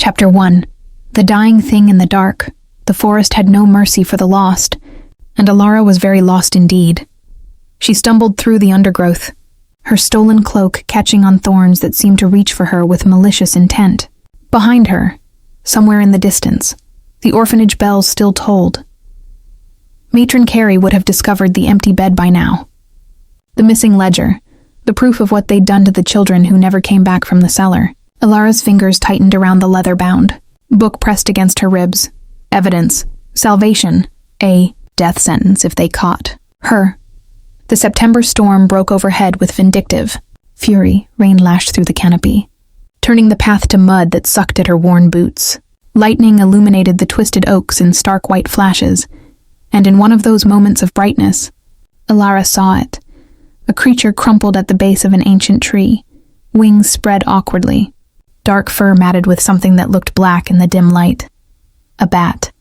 Chapter 1. The dying thing in the dark. The forest had no mercy for the lost, and Alara was very lost indeed. She stumbled through the undergrowth, her stolen cloak catching on thorns that seemed to reach for her with malicious intent. Behind her, somewhere in the distance, the orphanage bells still tolled. Matron Carey would have discovered the empty bed by now. The missing ledger, the proof of what they'd done to the children who never came back from the cellar. Alara's fingers tightened around the leather bound, book pressed against her ribs. Evidence, salvation, a death sentence if they caught her. The September storm broke overhead with vindictive fury. Rain lashed through the canopy, turning the path to mud that sucked at her worn boots. Lightning illuminated the twisted oaks in stark white flashes, and in one of those moments of brightness, Alara saw it. A creature crumpled at the base of an ancient tree, wings spread awkwardly, dark fur matted with something that looked black in the dim light. A bat.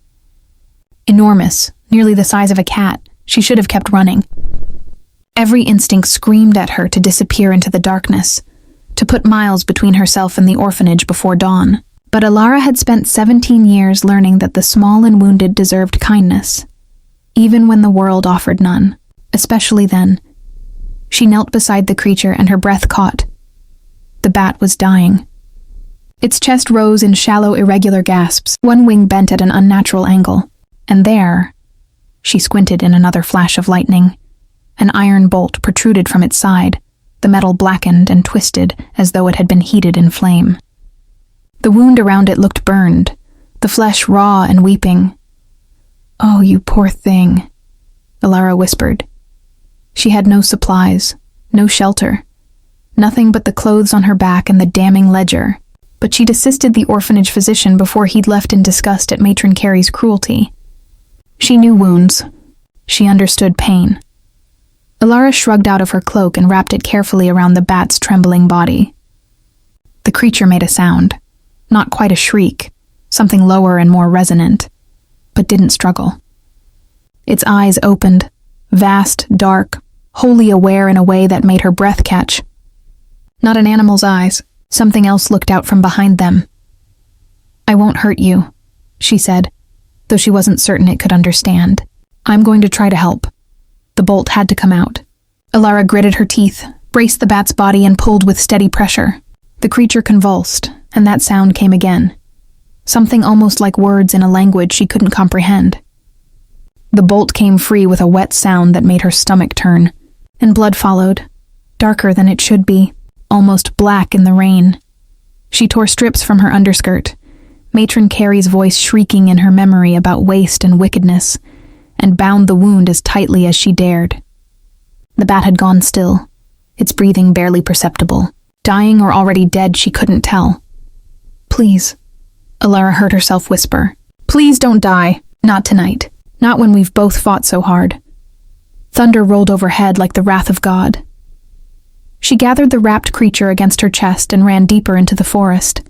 Enormous, nearly the size of a cat, she should have kept running. Every instinct screamed at her to disappear into the darkness, to put miles between herself and the orphanage before dawn. But Alara had spent 17 years learning that the small and wounded deserved kindness, even when the world offered none. Especially then. She knelt beside the creature and her breath caught. The bat was dying. Its chest rose in shallow, irregular gasps, one wing bent at an unnatural angle. And there, she squinted in another flash of lightning, an iron bolt protruded from its side, the metal blackened and twisted as though it had been heated in flame. The wound around it looked burned, the flesh raw and weeping. "Oh, you poor thing," Alara whispered. She had no supplies, no shelter, nothing but the clothes on her back and the damning ledger, but she'd assisted the orphanage physician before he'd left in disgust at Matron Carey's cruelty. She knew wounds. She understood pain. Alara shrugged out of her cloak and wrapped it carefully around the bat's trembling body. The creature made a sound, not quite a shriek, something lower and more resonant, but didn't struggle. Its eyes opened, vast, dark, wholly aware in a way that made her breath catch. Not an animal's eyes, something else looked out from behind them. "I won't hurt you," she said, though she wasn't certain it could understand. "I'm going to try to help." The bolt had to come out. Alara gritted her teeth, braced the bat's body and pulled with steady pressure. The creature convulsed, and that sound came again. Something almost like words in a language she couldn't comprehend. The bolt came free with a wet sound that made her stomach turn, and blood followed, darker than it should be, almost black in the rain. She tore strips from her underskirt, Matron Carey's voice shrieking in her memory about waste and wickedness, and bound the wound as tightly as she dared. The bat had gone still, its breathing barely perceptible. Dying or already dead, she couldn't tell. "Please," Alara heard herself whisper. "Please don't die. Not tonight. Not when we've both fought so hard." Thunder rolled overhead like the wrath of God. She gathered the wrapped creature against her chest and ran deeper into the forest.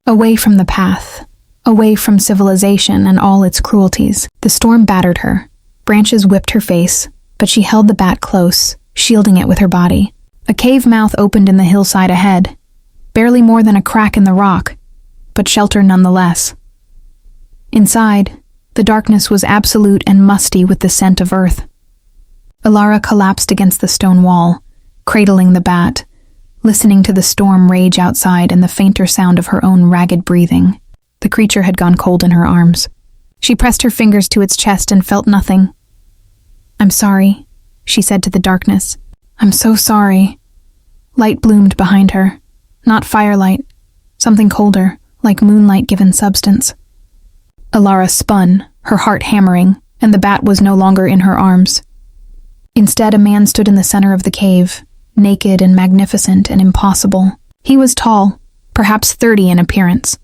Away from the path, away from civilization and all its cruelties. The storm battered her. Branches whipped her face, but she held the bat close, shielding it with her body. A cave mouth opened in the hillside ahead, barely more than a crack in the rock, but shelter nonetheless. Inside, the darkness was absolute and musty with the scent of earth. Alara collapsed against the stone wall, cradling the bat, listening to the storm rage outside and the fainter sound of her own ragged breathing. The creature had gone cold in her arms. She pressed her fingers to its chest and felt nothing. "I'm sorry," she said to the darkness. "I'm so sorry." Light bloomed behind her. Not firelight, something colder, like moonlight given substance. Alara spun, her heart hammering, and the bat was no longer in her arms. Instead, a man stood in the center of the cave, naked and magnificent and impossible. He was tall, perhaps 30 in appearance,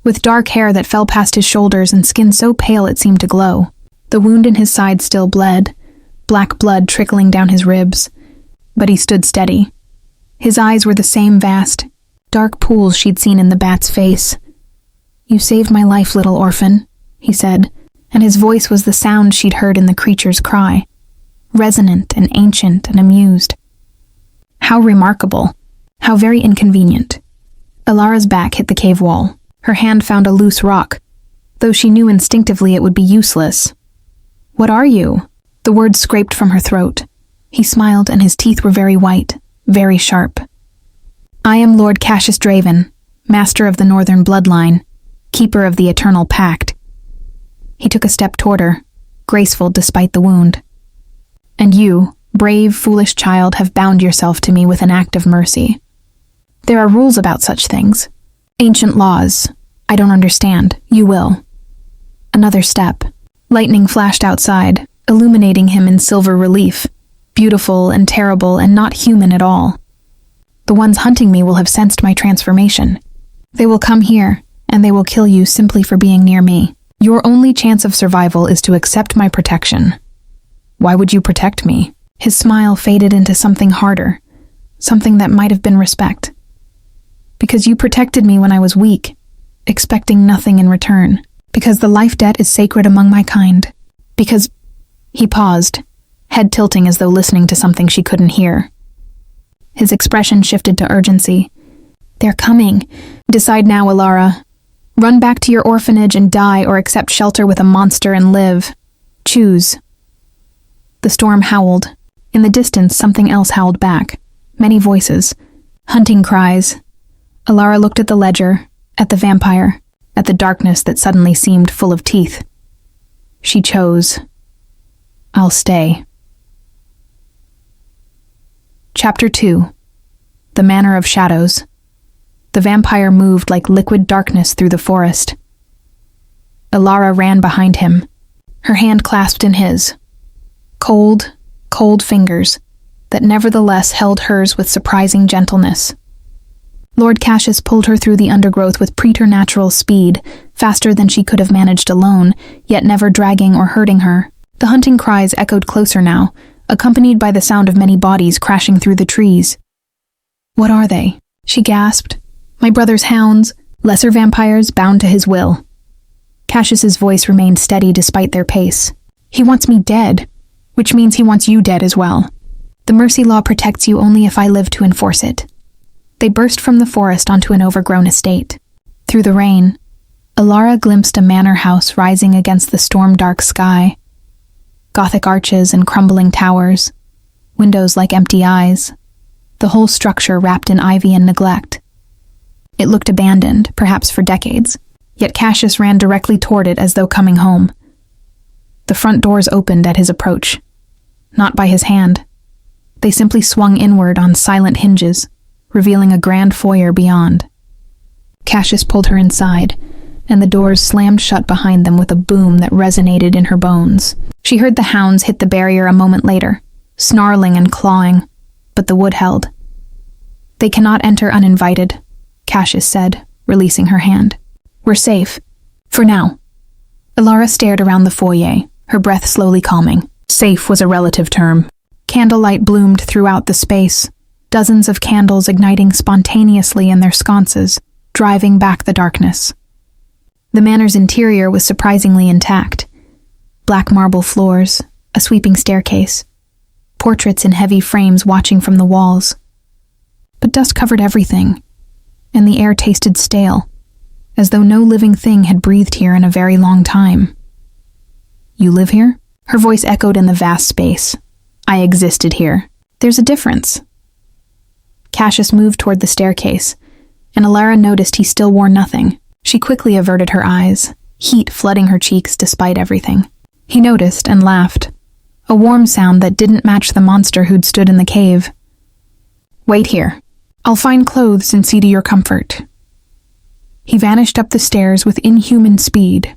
with dark hair that fell past his shoulders and skin so pale it seemed to glow. The wound in his side still bled, black blood trickling down his ribs, but he stood steady. His eyes were the same vast, dark pools she'd seen in the bat's face. "You saved my life, little orphan," he said, and his voice was the sound she'd heard in the creature's cry, resonant and ancient and amused. How remarkable, how very inconvenient. Alara's back hit the cave wall. Her hand found a loose rock, though she knew instinctively it would be useless. "What are you?" The words scraped from her throat. He smiled, and his teeth were very white, very sharp. "I am Lord Cassius Draven, master of the Northern Bloodline, keeper of the Eternal Pact." He took a step toward her, graceful despite the wound. "And you, brave, foolish child, have bound yourself to me with an act of mercy. There are rules about such things. Ancient laws. I don't understand. You will." Another step. Lightning flashed outside, illuminating him in silver relief, beautiful and terrible and not human at all. "The ones hunting me will have sensed my transformation. They will come here, and they will kill you simply for being near me. Your only chance of survival is to accept my protection." "Why would you protect me?" His smile faded into something harder, something that might have been respect. "Because you protected me when I was weak, expecting nothing in return. Because the life debt is sacred among my kind. Because—" He paused, head tilting as though listening to something she couldn't hear. His expression shifted to urgency. "They're coming. Decide now, Alara. Run back to your orphanage and die, or accept shelter with a monster and live. Choose." The storm howled. In the distance, something else howled back. Many voices. Hunting cries. Alara looked at the ledger, at the vampire, at the darkness that suddenly seemed full of teeth. She chose. "I'll stay." Chapter 2. The Manor of Shadows. The vampire moved like liquid darkness through the forest. Alara ran behind him, her hand clasped in his. Cold, cold fingers that nevertheless held hers with surprising gentleness. Lord Cassius pulled her through the undergrowth with preternatural speed, faster than she could have managed alone, yet never dragging or hurting her. The hunting cries echoed closer now, accompanied by the sound of many bodies crashing through the trees. "What are they?" she gasped. "My brother's hounds, lesser vampires bound to his will." Cassius's voice remained steady despite their pace. "He wants me dead, which means he wants you dead as well. The mercy law protects you only if I live to enforce it." They burst from the forest onto an overgrown estate. Through the rain, Alara glimpsed a manor house rising against the storm-dark sky. Gothic arches and crumbling towers, windows like empty eyes, the whole structure wrapped in ivy and neglect. It looked abandoned, perhaps for decades, yet Cassius ran directly toward it as though coming home. The front doors opened at his approach. Not by his hand. They simply swung inward on silent hinges, revealing a grand foyer beyond. Cassius pulled her inside, and the doors slammed shut behind them with a boom that resonated in her bones. She heard the hounds hit the barrier a moment later, snarling and clawing, but the wood held. "They cannot enter uninvited," Cassius said, releasing her hand. "We're safe. For now." Alara stared around the foyer, her breath slowly calming. Safe was a relative term. Candlelight bloomed throughout the space, dozens of candles igniting spontaneously in their sconces, driving back the darkness. The manor's interior was surprisingly intact. Black marble floors, a sweeping staircase, portraits in heavy frames watching from the walls. But dust covered everything, and the air tasted stale, as though no living thing had breathed here in a very long time. "You live here?" Her voice echoed in the vast space. "I existed here. There's a difference." Cassius moved toward the staircase, and Alara noticed he still wore nothing. She quickly averted her eyes, heat flooding her cheeks despite everything. He noticed and laughed, a warm sound that didn't match the monster who'd stood in the cave. "Wait here. I'll find clothes and see to your comfort." He vanished up the stairs with inhuman speed.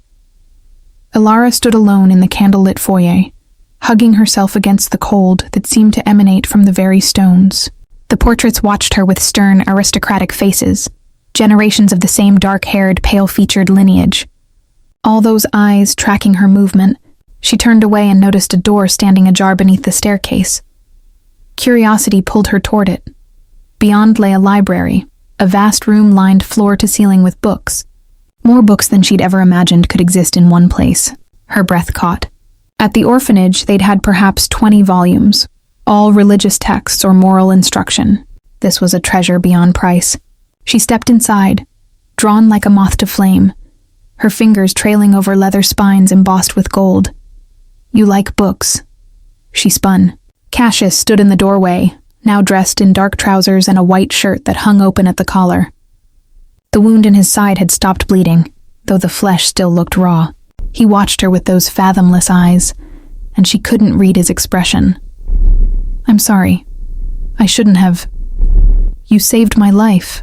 Alara stood alone in the candlelit foyer, hugging herself against the cold that seemed to emanate from the very stones. The portraits watched her with stern, aristocratic faces, generations of the same dark-haired, pale-featured lineage. All those eyes tracking her movement, she turned away and noticed a door standing ajar beneath the staircase. Curiosity pulled her toward it. Beyond lay a library, a vast room lined floor to ceiling with books. More books than she'd ever imagined could exist in one place. Her breath caught. At the orphanage, they'd had perhaps 20 volumes, all religious texts or moral instruction. This was a treasure beyond price. She stepped inside, drawn like a moth to flame, her fingers trailing over leather spines embossed with gold. "You like books." She spun. Cassius stood in the doorway, now dressed in dark trousers and a white shirt that hung open at the collar. The wound in his side had stopped bleeding, though the flesh still looked raw. He watched her with those fathomless eyes, and she couldn't read his expression. "I'm sorry. I shouldn't have. You saved my life.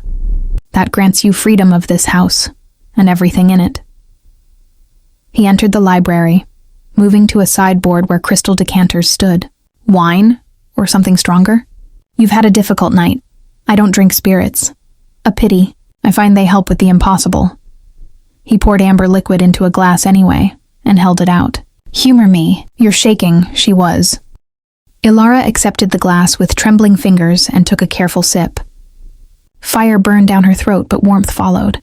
That grants you freedom of this house, and everything in it." He entered the library, moving to a sideboard where crystal decanters stood. "Wine? Or something stronger?" "You've had a difficult night. I don't drink spirits. A pity. I find they help with the impossible." He poured amber liquid into a glass anyway, and held it out. "Humor me. You're shaking," she was. Ilara accepted the glass with trembling fingers and took a careful sip. Fire burned down her throat, but warmth followed.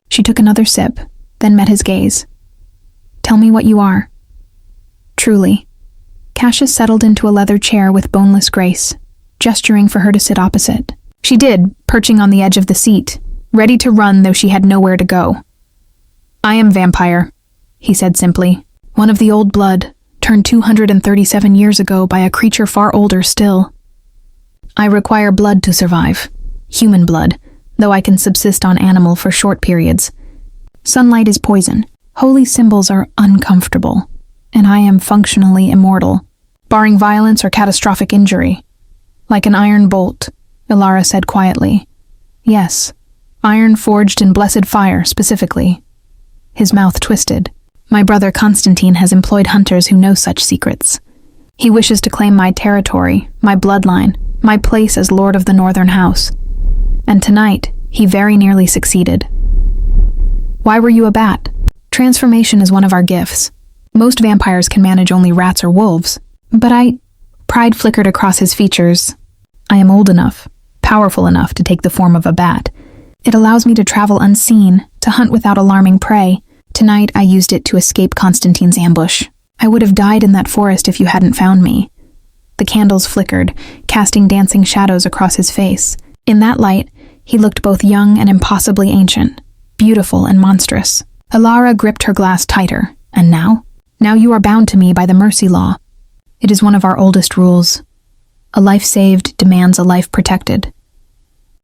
She took another sip, then met his gaze. "Tell me what you are." "Truly." Cassius settled into a leather chair with boneless grace, gesturing for her to sit opposite. She did, perching on the edge of the seat, ready to run though she had nowhere to go. "I am vampire," he said simply. "One of the old blood, turned 237 years ago by a creature far older still. I require blood to survive. Human blood, though I can subsist on animal for short periods. Sunlight is poison. Holy symbols are uncomfortable, and I am functionally immortal, barring violence or catastrophic injury. Like an iron bolt," Ilara said quietly. "Yes, iron forged in blessed fire, specifically." His mouth twisted. "My brother Constantine has employed hunters who know such secrets. He wishes to claim my territory, my bloodline, my place as Lord of the Northern House. And tonight, he very nearly succeeded." "Why were you a bat?" "Transformation is one of our gifts. Most vampires can manage only rats or wolves. But Pride flickered across his features. "I am old enough, powerful enough to take the form of a bat. It allows me to travel unseen, to hunt without alarming prey. Tonight I used it to escape Constantine's ambush. I would have died in that forest if you hadn't found me." The candles flickered, casting dancing shadows across his face. In that light, he looked both young and impossibly ancient, beautiful and monstrous. Ilara gripped her glass tighter. "And now? Now you are bound to me by the mercy law. It is one of our oldest rules. A life saved demands a life protected.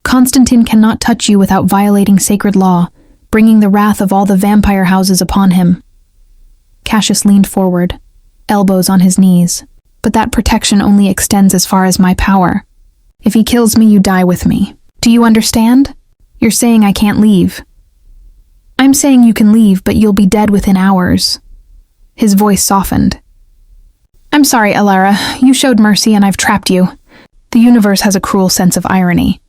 Constantine cannot touch you without violating sacred law, bringing the wrath of all the vampire houses upon him." Cassius leaned forward, elbows on his knees. "But that protection only extends as far as my power. If he kills me, you die with me. Do you understand? You're saying I can't leave." "I'm saying you can leave, but you'll be dead within hours." His voice softened. "I'm sorry, Ilara. You showed mercy and I've trapped you. The universe has a cruel sense of irony."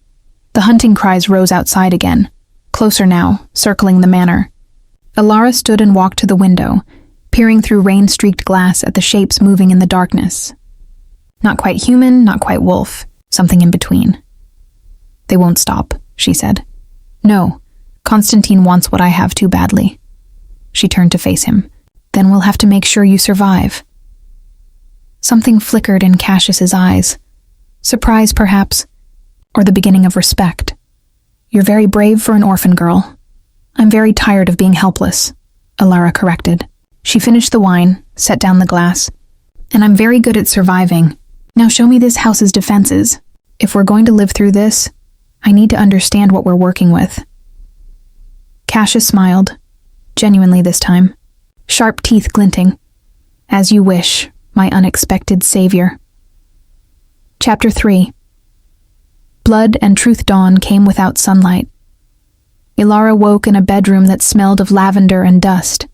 The hunting cries rose outside again, closer now, circling the manor. Ilara stood and walked to the window, peering through rain-streaked glass at the shapes moving in the darkness. Not quite human, not quite wolf, something in between. "They won't stop," she said. "No, Constantine wants what I have too badly." She turned to face him. "Then we'll have to make sure you survive." Something flickered in Cassius's eyes. Surprise, perhaps, or the beginning of respect. "You're very brave for an orphan girl." "I'm very tired of being helpless," Ilara corrected. She finished the wine, set down the glass. "And I'm very good at surviving. Now show me this house's defenses. If we're going to live through this, I need to understand what we're working with." Cassius smiled, genuinely this time, sharp teeth glinting. "As you wish, my unexpected savior." Chapter 3. Blood and Truth Dawn came without sunlight. Ilara woke in a bedroom that smelled of lavender and dust,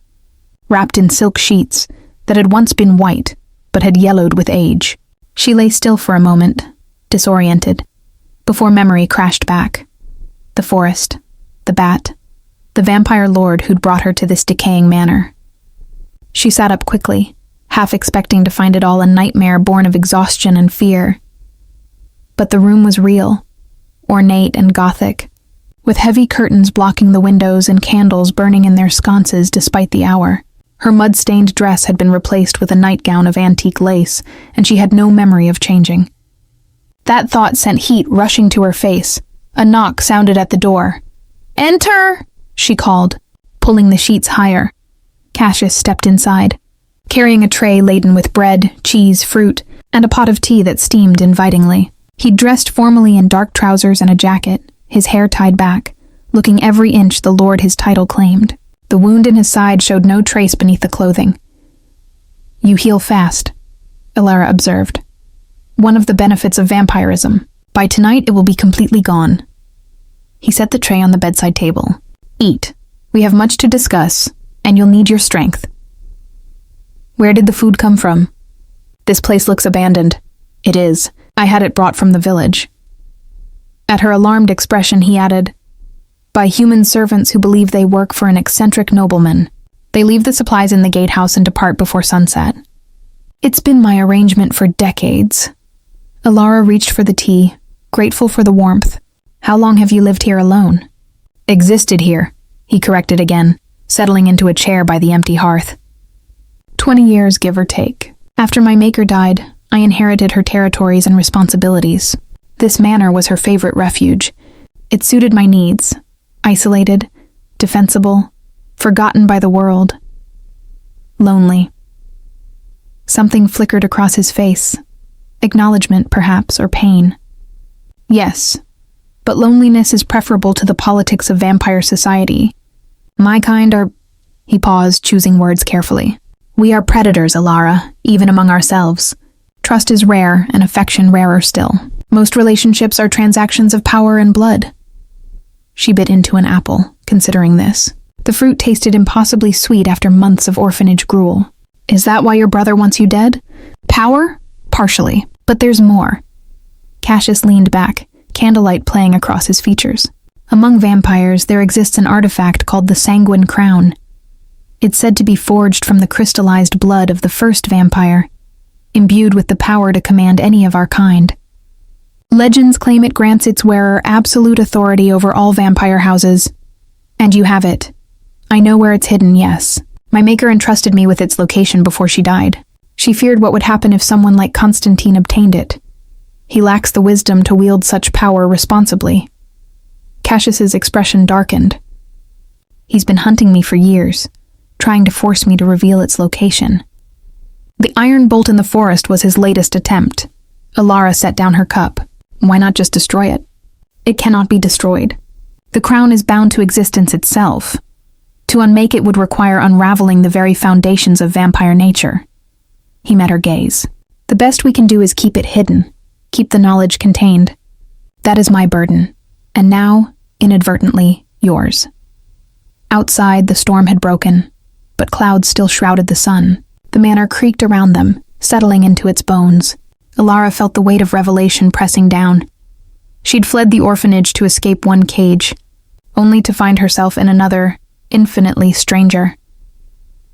wrapped in silk sheets that had once been white, but had yellowed with age. She lay still for a moment, disoriented, before memory crashed back. The forest, the bat, the vampire lord who'd brought her to this decaying manor. She sat up quickly, half expecting to find it all a nightmare born of exhaustion and fear. But the room was real, ornate and Gothic, with heavy curtains blocking the windows and candles burning in their sconces despite the hour. Her mud-stained dress had been replaced with a nightgown of antique lace, and she had no memory of changing. That thought sent heat rushing to her face. A knock sounded at the door. "Enter!" she called, pulling the sheets higher. Cassius stepped inside, carrying a tray laden with bread, cheese, fruit, and a pot of tea that steamed invitingly. He'd dressed formally in dark trousers and a jacket, his hair tied back, looking every inch the lord his title claimed. The wound in his side showed no trace beneath the clothing. "You heal fast," Elara observed. "One of the benefits of vampirism. By tonight, it will be completely gone." He set the tray on the bedside table. "Eat. We have much to discuss, and you'll need your strength." "Where did the food come from?" "This place looks abandoned." "It is. I had it brought from the village." At her alarmed expression, he added, "By human servants who believe they work for an eccentric nobleman. They leave the supplies in the gatehouse and depart before sunset." "It's been my arrangement for decades." Elara reached for the tea, grateful for the warmth. "How long have you lived here alone?" "Existed here," he corrected again, settling into a chair by the empty hearth. 20 years, give or take. After my maker died, I inherited her territories and responsibilities. This manor was her favorite refuge. It suited my needs. Isolated, defensible, forgotten by the world. Lonely. Something flickered across his face. Acknowledgement, perhaps, or pain. "Yes, but loneliness is preferable to the politics of vampire society. My kind are..." He paused, choosing words carefully. "We are predators, Elara, even among ourselves. Trust is rare, and affection rarer still. Most relationships are transactions of power and blood." She bit into an apple, considering this. The fruit tasted impossibly sweet after months of orphanage gruel. "Is that why your brother wants you dead? Power? Partially. But there's more." Cassius leaned back, candlelight playing across his features. "Among vampires, there exists an artifact called the Sanguine Crown. It's said to be forged from the crystallized blood of the first vampire, imbued with the power to command any of our kind. Legends claim it grants its wearer absolute authority over all vampire houses. And you have it. I know where it's hidden, yes. My maker entrusted me with its location before she died. She feared what would happen if someone like Constantine obtained it. He lacks the wisdom to wield such power responsibly." Cassius's expression darkened. "He's been hunting me for years, trying to force me to reveal its location." The iron bolt in the forest was his latest attempt. Elara set down her cup. "Why not just destroy it?" "It cannot be destroyed. The crown is bound to existence itself. To unmake it would require unraveling the very foundations of vampire nature." He met her gaze. "The best we can do is keep it hidden, keep the knowledge contained. That is my burden, and now, inadvertently, yours." Outside, the storm had broken, but clouds still shrouded the sun. The manor creaked around them, settling into its bones. Elara felt the weight of revelation pressing down. She'd fled the orphanage to escape one cage, only to find herself in another, infinitely stranger.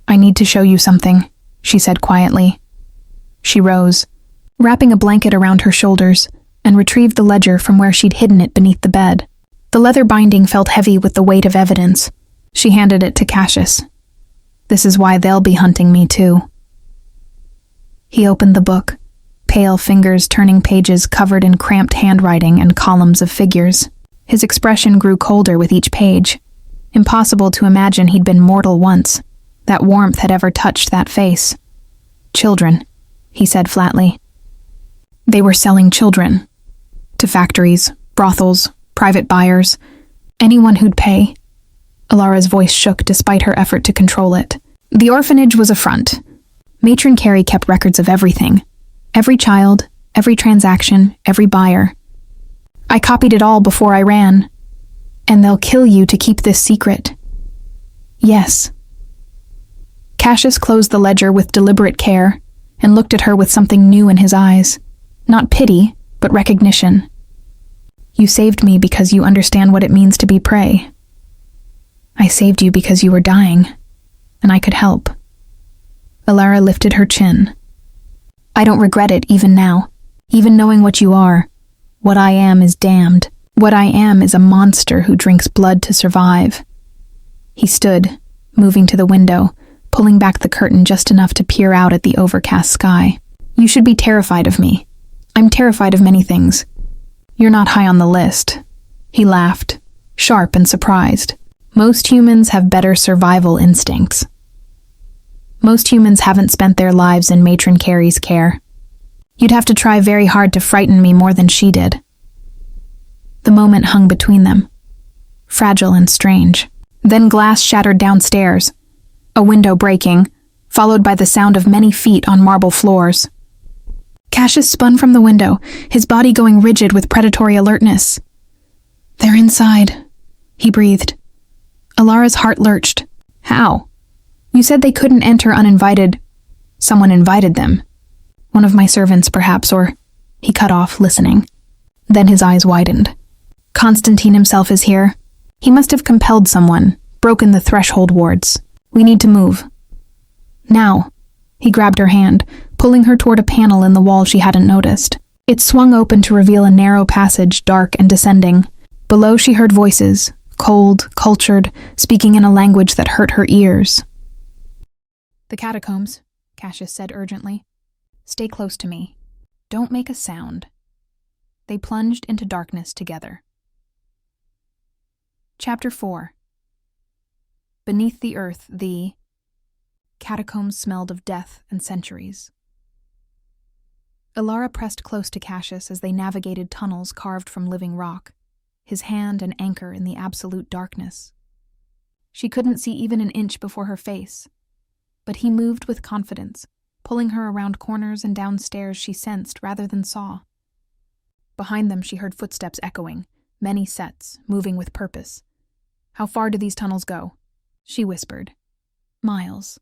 "I need to show you something," she said quietly. She rose, wrapping a blanket around her shoulders, and retrieved the ledger from where she'd hidden it beneath the bed. The leather binding felt heavy with the weight of evidence. She handed it to Cassius. "This is why they'll be hunting me too." He opened the book, pale fingers turning pages covered in cramped handwriting and columns of figures. His expression grew colder with each page. Impossible to imagine he'd been mortal once, that warmth had ever touched that face. "Children," he said flatly. They were selling children. To factories, brothels, private buyers, anyone who'd pay. Elara's voice shook despite her effort to control it. The orphanage was a front. Matron Carey kept records of everything. Every child, every transaction, every buyer. I copied it all before I ran. And they'll kill you to keep this secret. Yes. Cassius closed the ledger with deliberate care and looked at her with something new in his eyes. Not pity, but recognition. You saved me because you understand what it means to be prey. I saved you because you were dying, and I could help. Elara lifted her chin. I don't regret it even now, even knowing what you are. What I am is damned. What I am is a monster who drinks blood to survive. He stood, moving to the window, pulling back the curtain just enough to peer out at the overcast sky. You should be terrified of me. I'm terrified of many things. You're not high on the list. He laughed, sharp and surprised. Most humans have better survival instincts. Most humans haven't spent their lives in Matron Carey's care. You'd have to try very hard to frighten me more than she did. The moment hung between them, fragile and strange. Then glass shattered downstairs, a window breaking, followed by the sound of many feet on marble floors. Cassius spun from the window, his body going rigid with predatory alertness. "They're inside," he breathed. Alara's heart lurched. "How? You said they couldn't enter uninvited." "Someone invited them. One of my servants, perhaps, or—" He cut off, listening. Then his eyes widened. "Constantine himself is here. He must have compelled someone, broken the threshold wards. We need to move. Now." He grabbed her hand, pulling her toward a panel in the wall she hadn't noticed. It swung open to reveal a narrow passage, dark and descending. Below she heard voices, cold, cultured, speaking in a language that hurt her ears. "The catacombs," Cassius said urgently. "Stay close to me. Don't make a sound." They plunged into darkness together. Chapter 4. Beneath the earth, the catacombs smelled of death and centuries. Alara pressed close to Cassius as they navigated tunnels carved from living rock, his hand an anchor in the absolute darkness. She couldn't see even an inch before her face, but he moved with confidence, pulling her around corners and down stairs she sensed rather than saw. Behind them she heard footsteps echoing, many sets, moving with purpose. "How far do these tunnels go?" she whispered. "Miles.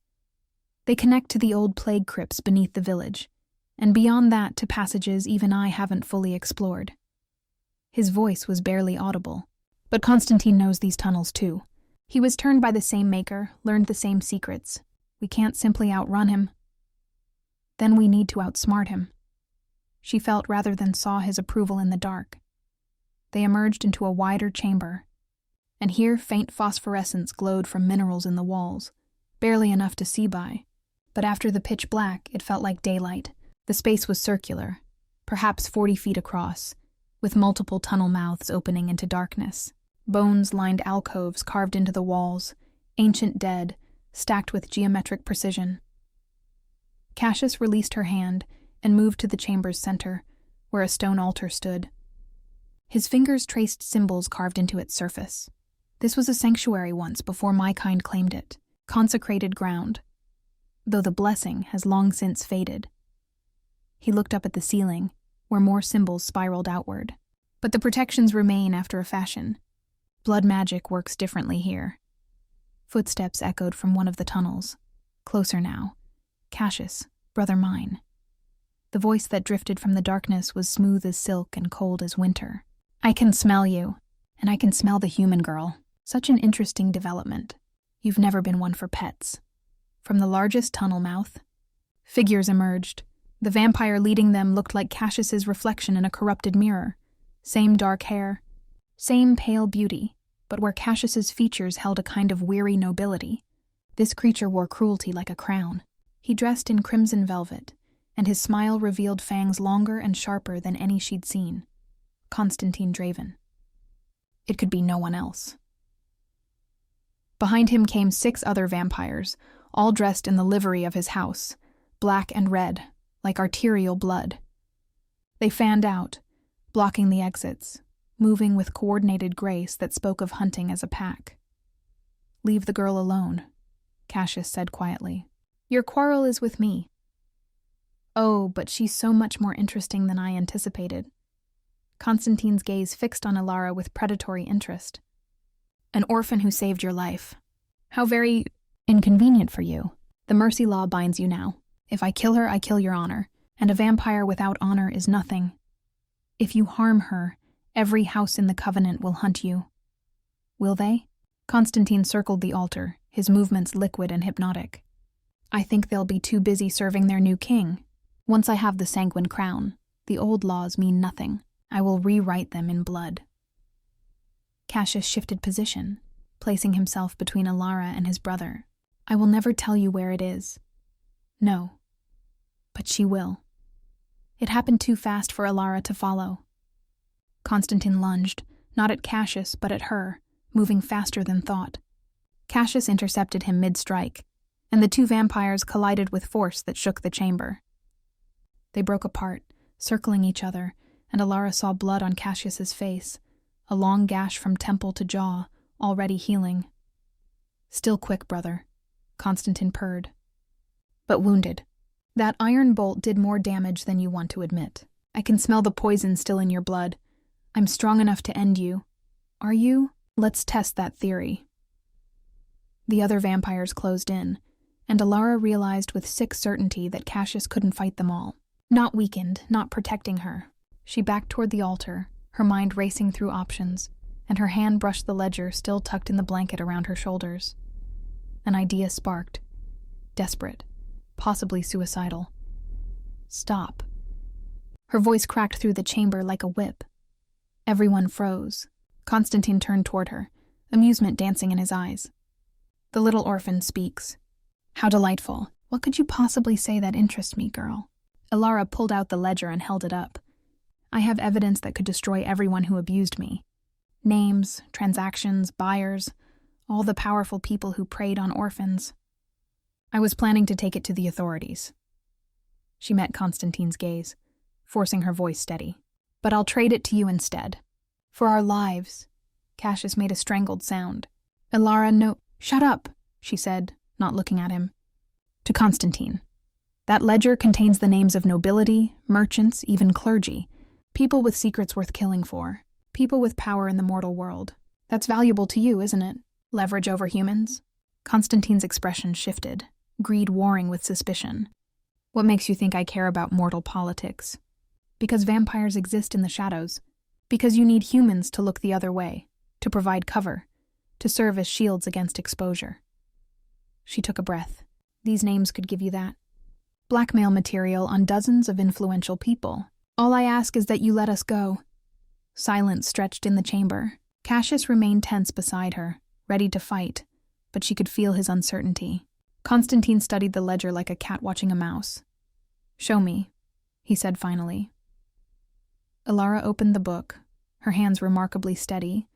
They connect to the old plague crypts beneath the village, and beyond that to passages even I haven't fully explored." His voice was barely audible, but Constantine knows these tunnels too. He was turned by the same maker, learned the same secrets. We can't simply outrun him. Then we need to outsmart him. She felt rather than saw his approval in the dark. They emerged into a wider chamber, and here faint phosphorescence glowed from minerals in the walls, barely enough to see by. But after the pitch black, it felt like daylight. The space was circular, perhaps 40 feet across, with multiple tunnel mouths opening into darkness. Bones-lined alcoves carved into the walls, ancient dead, stacked with geometric precision. Cassius released her hand and moved to the chamber's center, where a stone altar stood. His fingers traced symbols carved into its surface. This was a sanctuary once before my kind claimed it, consecrated ground, though the blessing has long since faded. He looked up at the ceiling, where more symbols spiraled outward. But the protections remain after a fashion. Blood magic works differently here. Footsteps echoed from one of the tunnels. Closer now. "Cassius, brother mine." The voice that drifted from the darkness was smooth as silk and cold as winter. "I can smell you, and I can smell the human girl. Such an interesting development. You've never been one for pets." From the largest tunnel mouth, figures emerged. The vampire leading them looked like Cassius's reflection in a corrupted mirror. Same dark hair, same pale beauty, but where Cassius's features held a kind of weary nobility, this creature wore cruelty like a crown. He dressed in crimson velvet, and his smile revealed fangs longer and sharper than any she'd seen. Constantine Draven. It could be no one else. Behind him came 6 other vampires, all dressed in the livery of his house, black and red, like arterial blood. They fanned out, blocking the exits, moving with coordinated grace that spoke of hunting as a pack. "Leave the girl alone," Cassius said quietly. "Your quarrel is with me." "Oh, but she's so much more interesting than I anticipated." Constantine's gaze fixed on Alara with predatory interest. "An orphan who saved your life. How very inconvenient for you. The mercy law binds you now. If I kill her, I kill your honor, and a vampire without honor is nothing. If you harm her, every house in the Covenant will hunt you." "Will they?" Constantine circled the altar, his movements liquid and hypnotic. "I think they'll be too busy serving their new king. Once I have the sanguine crown, the old laws mean nothing. I will rewrite them in blood." Cassius shifted position, placing himself between Alara and his brother. "I will never tell you where it is. No. But she will." It happened too fast for Alara to follow. Constantine lunged, not at Cassius, but at her, moving faster than thought. Cassius intercepted him mid-strike, and the two vampires collided with force that shook the chamber. They broke apart, circling each other, and Alara saw blood on Cassius's face, a long gash from temple to jaw, already healing. "Still quick, brother," Constantine purred. "But wounded. That iron bolt did more damage than you want to admit. I can smell the poison still in your blood. I'm strong enough to end you. Are you? Let's test that theory." The other vampires closed in, and Alara realized with sick certainty that Cassius couldn't fight them all. Not weakened, not protecting her. She backed toward the altar, her mind racing through options, and her hand brushed the ledger still tucked in the blanket around her shoulders. An idea sparked. Desperate, possibly suicidal. "Stop." Her voice cracked through the chamber like a whip. Everyone froze. Constantine turned toward her, amusement dancing in his eyes. "The little orphan speaks. How delightful. What could you possibly say that interests me, girl?" Alara pulled out the ledger and held it up. "I have evidence that could destroy everyone who abused me. Names, transactions, buyers, all the powerful people who preyed on orphans. I was planning to take it to the authorities." She met Constantine's gaze, forcing her voice steady. "But I'll trade it to you instead. For our lives." Cassius made a strangled sound. "Alara, no— Shut up," she said, not looking at him. To Constantine. "That ledger contains the names of nobility, merchants, even clergy. People with secrets worth killing for. People with power in the mortal world. That's valuable to you, isn't it? Leverage over humans?" Constantine's expression shifted, greed warring with suspicion. "What makes you think I care about mortal politics?" "Because vampires exist in the shadows. Because you need humans to look the other way, to provide cover, to serve as shields against exposure." She took a breath. "These names could give you that. Blackmail material on dozens of influential people. All I ask is that you let us go." Silence stretched in the chamber. Cassius remained tense beside her, ready to fight, but she could feel his uncertainty. Constantine studied the ledger like a cat watching a mouse. "Show me," he said finally. Alara opened the book, her hands remarkably steady,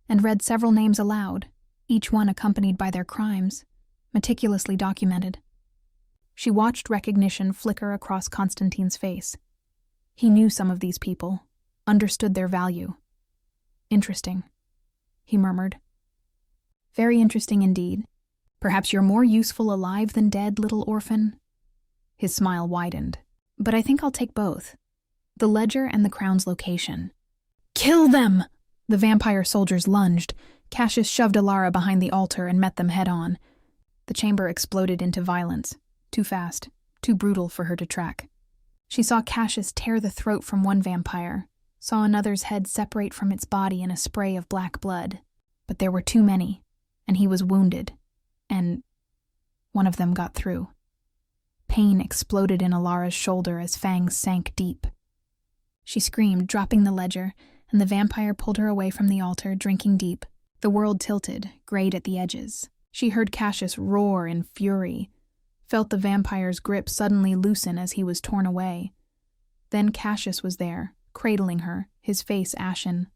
and read several names aloud, each one accompanied by their crimes, meticulously documented. She watched recognition flicker across Constantine's face. He knew some of these people, understood their value. "Interesting," he murmured. "Very interesting indeed. Perhaps you're more useful alive than dead, little orphan?" His smile widened. "But I think I'll take both. The ledger and the crown's location." "Kill them!" The vampire soldiers lunged. Cassius shoved Alara behind the altar and met them head-on. The chamber exploded into violence. Too fast, too brutal for her to track. She saw Cassius tear the throat from one vampire, saw another's head separate from its body in a spray of black blood. But there were too many, and he was wounded, and one of them got through. Pain exploded in Alara's shoulder as fangs sank deep. She screamed, dropping the ledger, and the vampire pulled her away from the altar, drinking deep. The world tilted, grayed at the edges. She heard Cassius roar in fury, felt the vampire's grip suddenly loosen as he was torn away. Then Cassius was there, cradling her, his face ashen.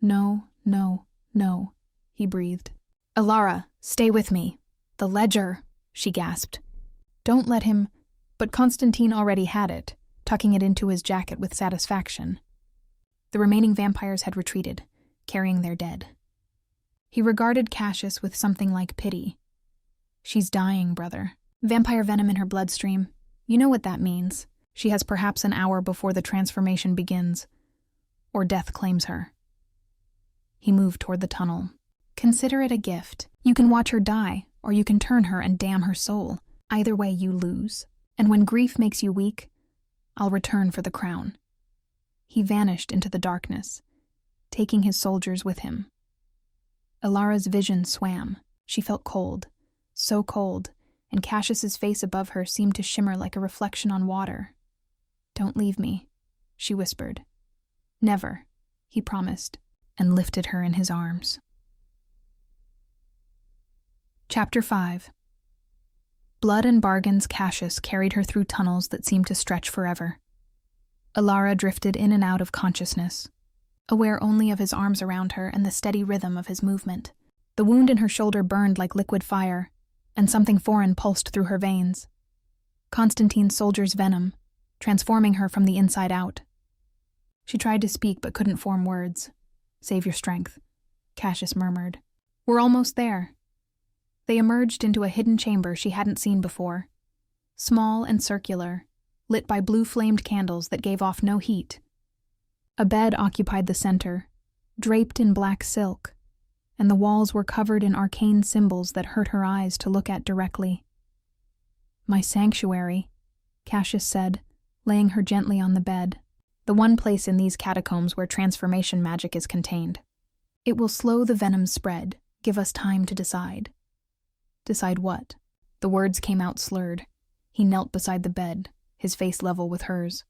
"No, no, no," he breathed. "Alara, stay with me. The ledger," she gasped. "Don't let him—" But Constantine already had it, tucking it into his jacket with satisfaction. The remaining vampires had retreated, carrying their dead. He regarded Cassius with something like pity. "She's dying, brother. Vampire venom in her bloodstream. You know what that means. She has perhaps an hour before the transformation begins, or death claims her." He moved toward the tunnel. "Consider it a gift. You can watch her die, or you can turn her and damn her soul. Either way, you lose. And when grief makes you weak, I'll return for the crown." He vanished into the darkness, taking his soldiers with him. Alara's vision swam. She felt cold, so cold, and Cassius's face above her seemed to shimmer like a reflection on water. "Don't leave me," she whispered. "Never," he promised, and lifted her in his arms. Chapter 5. Blood and bargains Cassius carried her through tunnels that seemed to stretch forever. Alara drifted in and out of consciousness. aware only of his arms around her and the steady rhythm of his movement. The wound in her shoulder burned like liquid fire, and something foreign pulsed through her veins. Constantine's soldier's venom, transforming her from the inside out. She tried to speak but couldn't form words. "Save your strength," Cassius murmured. "We're almost there." They emerged into a hidden chamber she hadn't seen before. Small and circular, lit by blue-flamed candles that gave off no heat. A bed occupied the center, draped in black silk, and the walls were covered in arcane symbols that hurt her eyes to look at directly. "My sanctuary," Cassius said, laying her gently on the bed, the one place in these catacombs where transformation magic is contained. "It will slow the venom's spread, give us time to decide." "Decide what?" The words came out slurred. He knelt beside the bed, his face level with hers.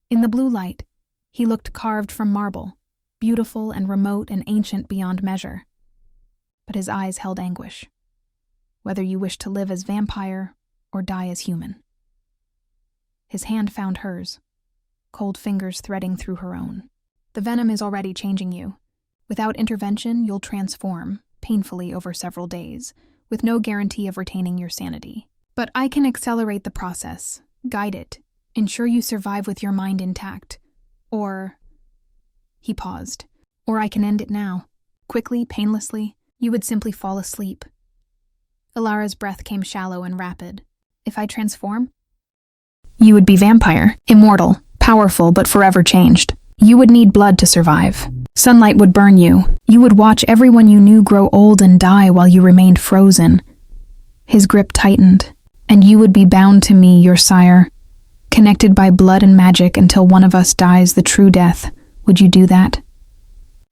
In the blue light, he looked carved from marble, beautiful and remote and ancient beyond measure. But his eyes held anguish. "Whether you wish to live as vampire or die as human." His hand found hers, cold fingers threading through her own. "The venom is already changing you. Without intervention, you'll transform, painfully over several days, with no guarantee of retaining your sanity. But I can accelerate the process, guide it, ensure you survive with your mind intact. Or..." He paused. "Or I can end it now. Quickly, painlessly. You would simply fall asleep." Ilara's breath came shallow and rapid. "If I transform?" "You would be vampire, immortal, powerful but forever changed. You would need blood to survive. Sunlight would burn you. You would watch everyone you knew grow old and die while you remained frozen." His grip tightened. "And you would be bound to me, your sire, connected by blood and magic until one of us dies the true death. Would you do that?"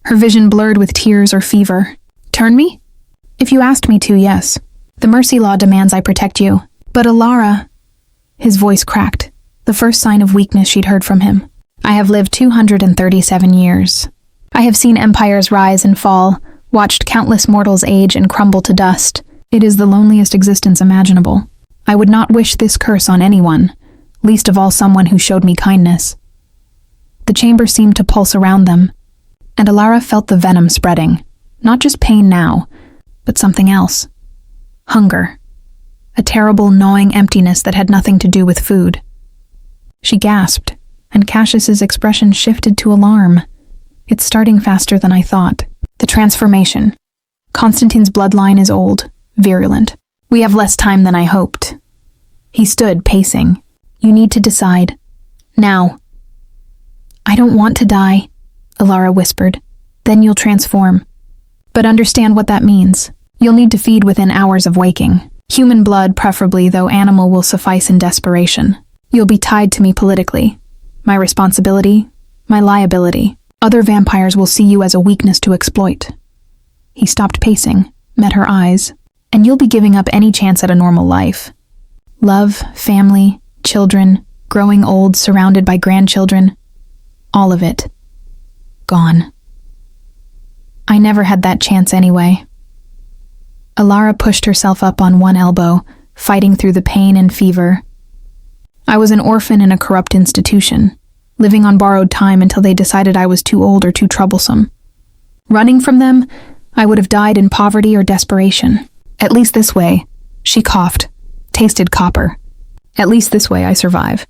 Her vision blurred with tears or fever. "Turn me? If you asked me to, yes. The mercy law demands I protect you. But Ilara..." His voice cracked, the first sign of weakness she'd heard from him. "I have lived 237 years. I have seen empires rise and fall, watched countless mortals age and crumble to dust. It is the loneliest existence imaginable. I would not wish this curse on anyone, least of all someone who showed me kindness." The chamber seemed to pulse around them, and Ilara felt the venom spreading. Not just pain now, but something else. Hunger. A terrible, gnawing emptiness that had nothing to do with food. She gasped, and Cassius's expression shifted to alarm. "It's starting faster than I thought." "The transformation. Constantine's bloodline is old, virulent. We have less time than I hoped." He stood, pacing. "You need to decide. Now." "I don't want to die," Ilara whispered. "Then you'll transform. But understand what that means. You'll need to feed within hours of waking. Human blood, preferably, though animal will suffice in desperation. You'll be tied to me politically. My responsibility, my liability. Other vampires will see you as a weakness to exploit." He stopped pacing, met her eyes. "And you'll be giving up any chance at a normal life. Love, family, children, growing old, surrounded by grandchildren. All of it. Gone. I never had that chance anyway." Ilara pushed herself up on one elbow, fighting through the pain and fever. "I was an orphan in a corrupt institution, living on borrowed time until they decided I was too old or too troublesome. Running from them, I would have died in poverty or desperation. At least this way," she coughed, tasted copper. "At least this way I survive.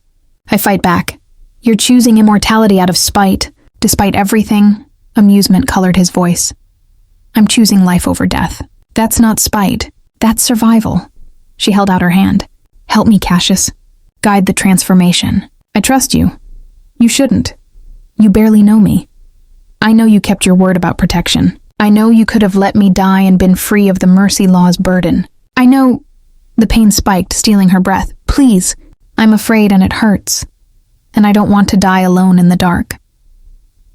I fight back. You're choosing immortality out of spite. Despite everything," amusement colored his voice. "I'm choosing life over death. That's not spite. That's survival." She held out her hand. "Help me, Cassius. Guide the transformation. I trust you. You shouldn't. You barely know me. I know you kept your word about protection. I know you could have let me die and been free of the mercy law's burden. I know..." The pain spiked, stealing her breath. "Please. I'm afraid and it hurts. And I don't want to die alone in the dark."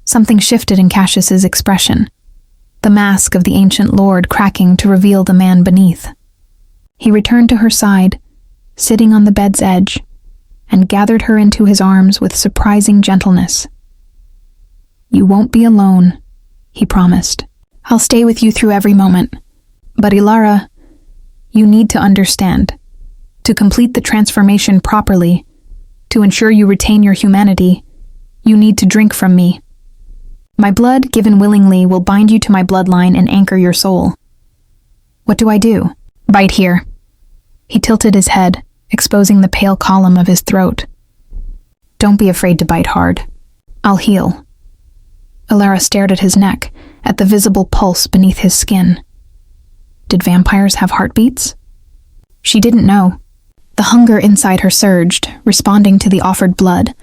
Something shifted in Cassius's expression, the mask of the ancient lord cracking to reveal the man beneath. He returned to her side, sitting on the bed's edge, and gathered her into his arms with surprising gentleness. "You won't be alone," he promised. "I'll stay with you through every moment. But Ilara, you need to understand. To complete the transformation properly, to ensure you retain your humanity, you need to drink from me. My blood, given willingly, will bind you to my bloodline and anchor your soul. What do I do? Bite here. He tilted his head, exposing the pale column of his throat. Don't be afraid to bite hard. I'll heal. Alara stared at his neck, at the visible pulse beneath his skin. Did vampires have heartbeats? She didn't know. The hunger inside her surged, responding to the offered blood,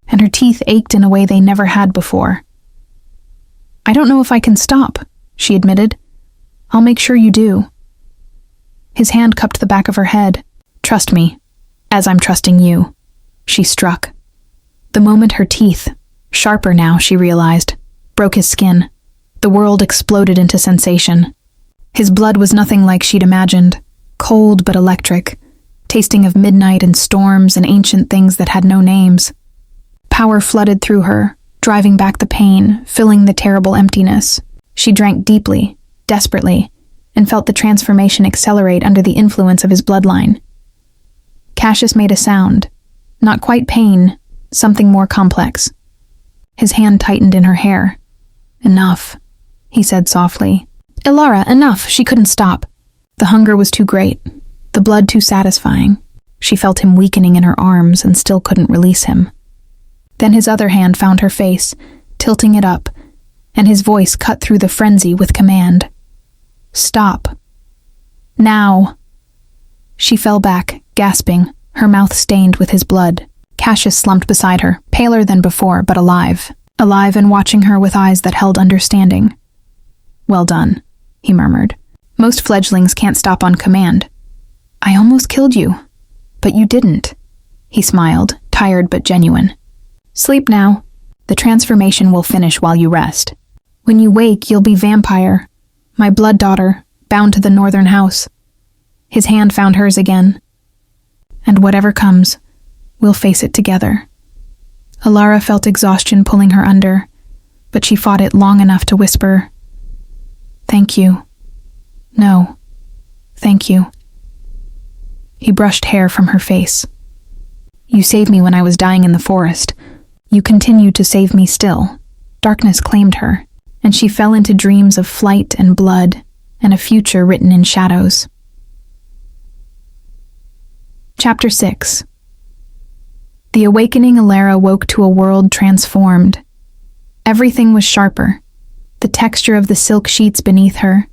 and her teeth ached in a way they never had before. I don't know if I can stop, she admitted. I'll make sure you do. His hand cupped the back of her head. Trust me, as I'm trusting you. She struck. The moment her teeth, sharper now, she realized, broke his skin, the world exploded into sensation. His blood was nothing like she'd imagined, cold but electric, tasting of midnight and storms and ancient things that had no names. Power flooded through her, driving back the pain, filling the terrible emptiness. She drank deeply, desperately, and felt the transformation accelerate under the influence of his bloodline. Cassius made a sound, not quite pain, something more complex. His hand tightened in her hair. Enough, he said softly. Alara, enough, she couldn't stop. The hunger was too great, the blood too satisfying. She felt him weakening in her arms and still couldn't release him. Then his other hand found her face, tilting it up, and his voice cut through the frenzy with command. Stop. Now. She fell back, gasping, her mouth stained with his blood. Cassius slumped beside her, paler than before, but alive. Alive and watching her with eyes that held understanding. Well done, he murmured. Most fledglings can't stop on command. I almost killed you, but you didn't. He smiled, tired but genuine. Sleep now. The transformation will finish while you rest. When you wake, you'll be vampire, my blood daughter, bound to the northern house. His hand found hers again. And whatever comes, we'll face it together. Alara felt exhaustion pulling her under, but she fought it long enough to whisper, Thank you. No, thank you. He brushed hair from her face. You saved me when I was dying in the forest. You continue to save me still. Darkness claimed her, and she fell into dreams of flight and blood, and a future written in shadows. Chapter 6. The awakening Alara woke to a world transformed. Everything was sharper. The texture of the silk sheets beneath her,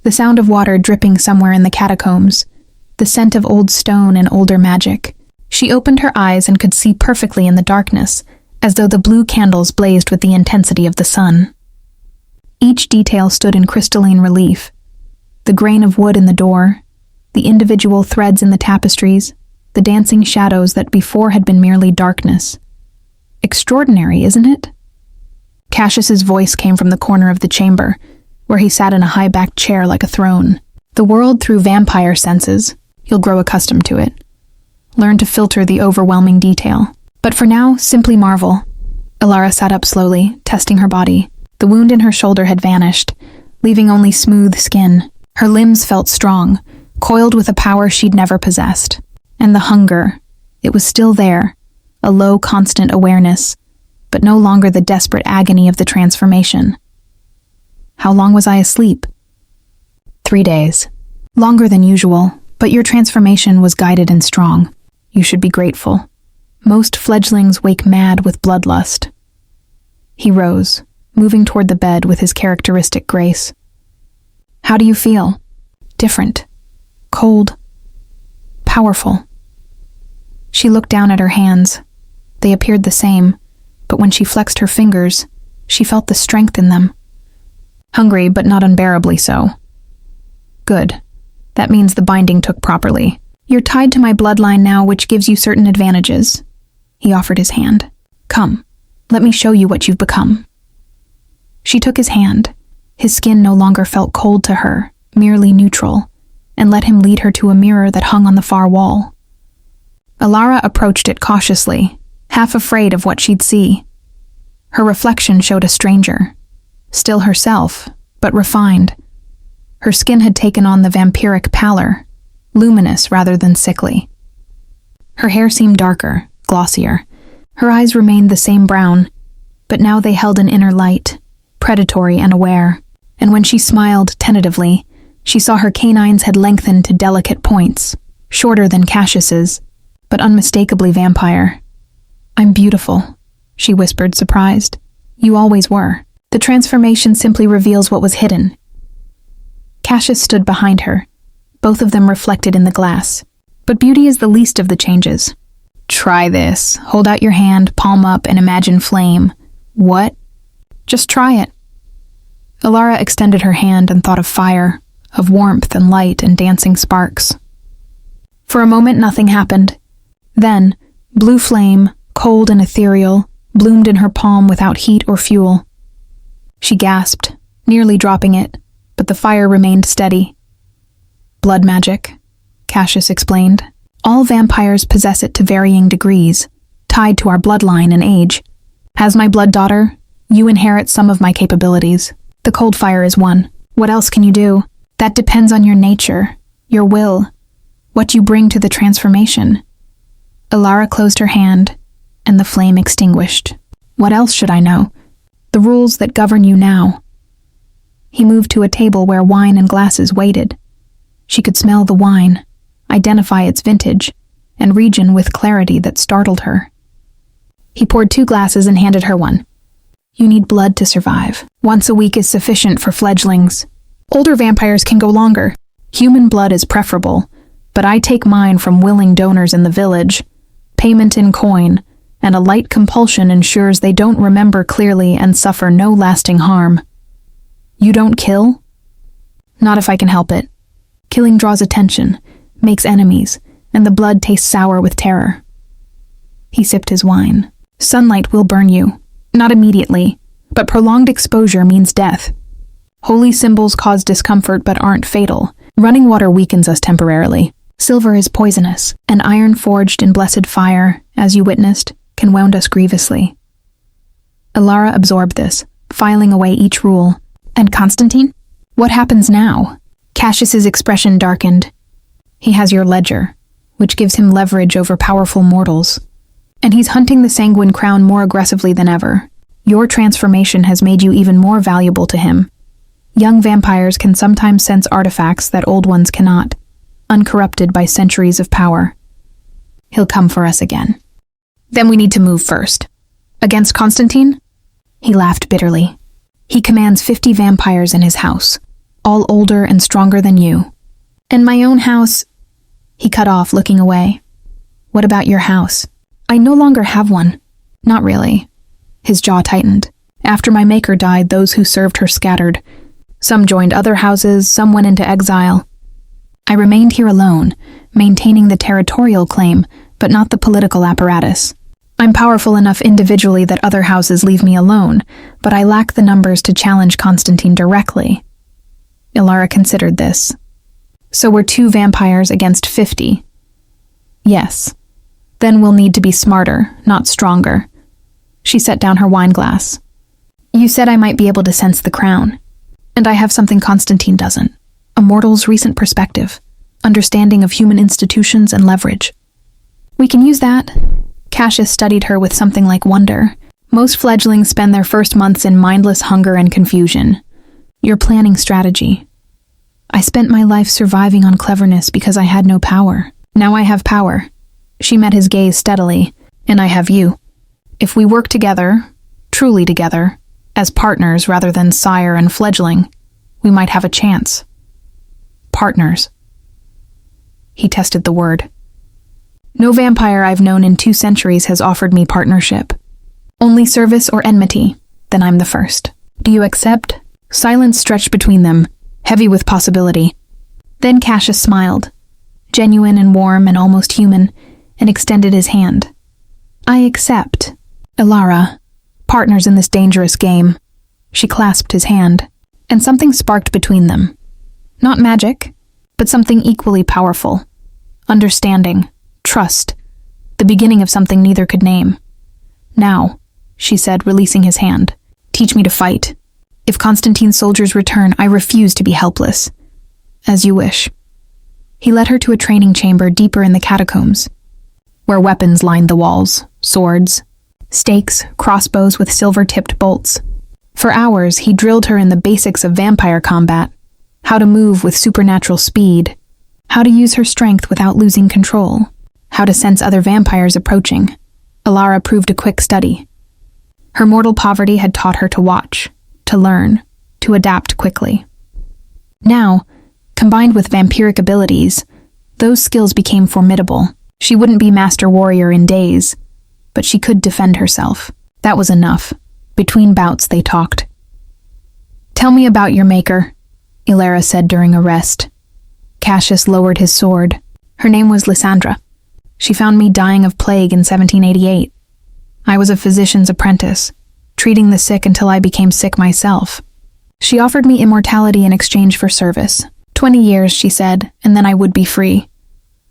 the sound of water dripping somewhere in the catacombs, the scent of old stone and older magic. She opened her eyes and could see perfectly in the darkness, as though the blue candles blazed with the intensity of the sun. Each detail stood in crystalline relief. The grain of wood in the door, the individual threads in the tapestries, the dancing shadows that before had been merely darkness. Extraordinary, isn't it? Cassius's voice came from the corner of the chamber, where he sat in a high-backed chair like a throne. The world through vampire senses. You'll grow accustomed to it. Learn to filter the overwhelming detail. But for now, simply marvel. Alara sat up slowly, testing her body. The wound in her shoulder had vanished, leaving only smooth skin. Her limbs felt strong, coiled with a power she'd never possessed. And the hunger, it was still there, a low, constant awareness, but no longer the desperate agony of the transformation. How long was I asleep? 3 days. Longer than usual, but your transformation was guided and strong. You should be grateful. Most fledglings wake mad with bloodlust. He rose, moving toward the bed with his characteristic grace. How do you feel? Different. Cold. Powerful. She looked down at her hands. They appeared the same, but when she flexed her fingers, she felt the strength in them. Hungry, but not unbearably so. Good. That means the binding took properly. You're tied to my bloodline now, which gives you certain advantages. He offered his hand. Come, let me show you what you've become. She took his hand. His skin no longer felt cold to her, merely neutral, and let him lead her to a mirror that hung on the far wall. Alara approached it cautiously, half afraid of what she'd see. Her reflection showed a stranger. Still herself, but refined. Her skin had taken on the vampiric pallor, luminous rather than sickly. Her hair seemed darker, glossier. Her eyes remained the same brown, but now they held an inner light, predatory and aware, and when she smiled tentatively, she saw her canines had lengthened to delicate points, shorter than Cassius's, but unmistakably vampire. "I'm beautiful," she whispered, surprised. "You always were." The transformation simply reveals what was hidden. Cassius stood behind her, both of them reflected in the glass. But beauty is the least of the changes. "Try this. Hold out your hand, palm up, and imagine flame." "What?" "Just try it." Alara extended her hand and thought of fire, of warmth and light and dancing sparks. For a moment, nothing happened. Then, blue flame, cold and ethereal, bloomed in her palm without heat or fuel. She gasped, nearly dropping it, but the fire remained steady. "Blood magic," Cassius explained. "All vampires possess it to varying degrees, tied to our bloodline and age. As my blood daughter, you inherit some of my capabilities. The cold fire is one. What else can you do? That depends on your nature, your will, what you bring to the transformation." Alara closed her hand, and the flame extinguished. "What else should I know? The rules that govern you now." He moved to a table where wine and glasses waited. She could smell the wine, identify its vintage, and region with clarity that startled her. He poured 2 glasses and handed her one. "You need blood to survive. Once a week is sufficient for fledglings. Older vampires can go longer. Human blood is preferable, but I take mine from willing donors in the village. Payment in coin, and a light compulsion ensures they don't remember clearly and suffer no lasting harm." "You don't kill?" "Not if I can help it. Killing draws attention, makes enemies, and the blood tastes sour with terror." He sipped his wine. "Sunlight will burn you. Not immediately, but prolonged exposure means death. Holy symbols cause discomfort but aren't fatal. Running water weakens us temporarily. Silver is poisonous, and iron forged in blessed fire, as you witnessed, can wound us grievously." Alara absorbed this, filing away each rule. "And Constantine? What happens now?" Cassius's expression darkened. "He has your ledger, which gives him leverage over powerful mortals. And he's hunting the Sanguine Crown more aggressively than ever. Your transformation has made you even more valuable to him. Young vampires can sometimes sense artifacts that old ones cannot, uncorrupted by centuries of power. He'll come for us again. Then we need to move first. Against Constantine?" He laughed bitterly. "He commands 50 vampires in his house, all older and stronger than you. And my own house—" He cut off, looking away. "What about your house?" "I no longer have one." "Not really." His jaw tightened. "After my maker died, those who served her scattered. Some joined other houses, some went into exile. I remained here alone, maintaining the territorial claim, but not the political apparatus. I'm powerful enough individually that other houses leave me alone, but I lack the numbers to challenge Constantine directly." Alara considered this. "So we're 2 vampires against 50. "Yes. Then we'll need to be smarter, not stronger." She set down her wine glass. "You said I might be able to sense the crown. And I have something Constantine doesn't. A mortal's recent perspective, understanding of human institutions and leverage. We can use that." Cassius studied her with something like wonder. "Most fledglings spend their first months in mindless hunger and confusion. You're planning strategy. I spent my life surviving on cleverness because I had no power. Now I have power." She met his gaze steadily. "And I have you. If we work together, truly together, as partners rather than sire and fledgling, we might have a chance." "Partners." He tested the word. "No vampire I've known in 2 centuries has offered me partnership. Only service or enmity, then I'm the first. Do you accept?" Silence stretched between them, heavy with possibility. Then Cassius smiled, genuine and warm and almost human, and extended his hand. "I accept. Alara, partners in this dangerous game." She clasped his hand, and something sparked between them. Not magic, but something equally powerful. Understanding, trust, the beginning of something neither could name. "Now," she said, releasing his hand, "teach me to fight. If Constantine's soldiers return, I refuse to be helpless. As you wish." He led her to a training chamber deeper in the catacombs, where weapons lined the walls, swords, stakes, crossbows with silver-tipped bolts. For hours, he drilled her in the basics of vampire combat, how to move with supernatural speed, how to use her strength without losing control, how to sense other vampires approaching. Alara proved a quick study. Her mortal poverty had taught her to watch, to learn, to adapt quickly. Now, combined with vampiric abilities, those skills became formidable. She wouldn't be master warrior in days, but she could defend herself. That was enough. Between bouts, they talked. "Tell me about your maker," Ilara said during a rest. Cassius lowered his sword. Her name was Lysandra. She found me dying of plague in 1788. I was a physician's apprentice, treating the sick until I became sick myself. She offered me immortality in exchange for service. 20 years, she said, and then I would be free.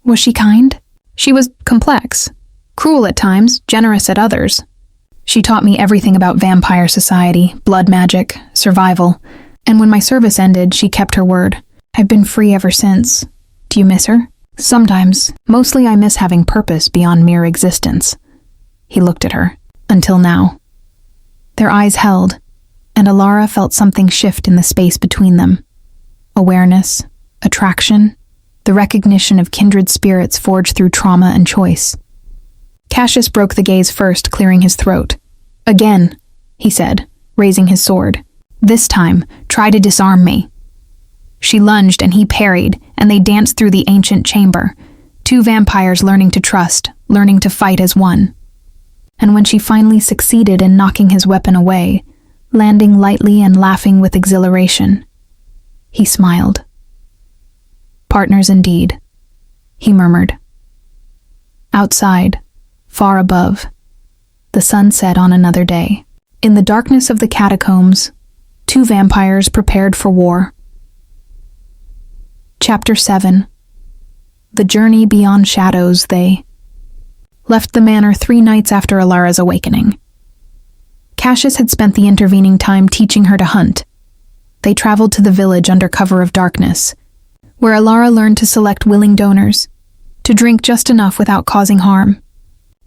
Was she kind? She was complex. Cruel at times, generous at others. She taught me everything about vampire society, blood magic, survival, and when my service ended, she kept her word. I've been free ever since. Do you miss her? Sometimes. Mostly I miss having purpose beyond mere existence. He looked at her. Until now. Their eyes held, and Alara felt something shift in the space between them. Awareness, attraction, the recognition of kindred spirits forged through trauma and choice. Cassius broke the gaze first, clearing his throat. "Again," he said, raising his sword. "This time, try to disarm me." She lunged and he parried, and they danced through the ancient chamber, two vampires learning to trust, learning to fight as one. And when she finally succeeded in knocking his weapon away, landing lightly and laughing with exhilaration, he smiled. "Partners indeed," he murmured. Outside, far above, the sun set on another day. In the darkness of the catacombs, two vampires prepared for war. Chapter 7. The journey beyond shadows. They left the manor 3 nights after Alara's awakening. Cassius had spent the intervening time teaching her to hunt. They traveled to the village under cover of darkness, where Alara learned to select willing donors, to drink just enough without causing harm,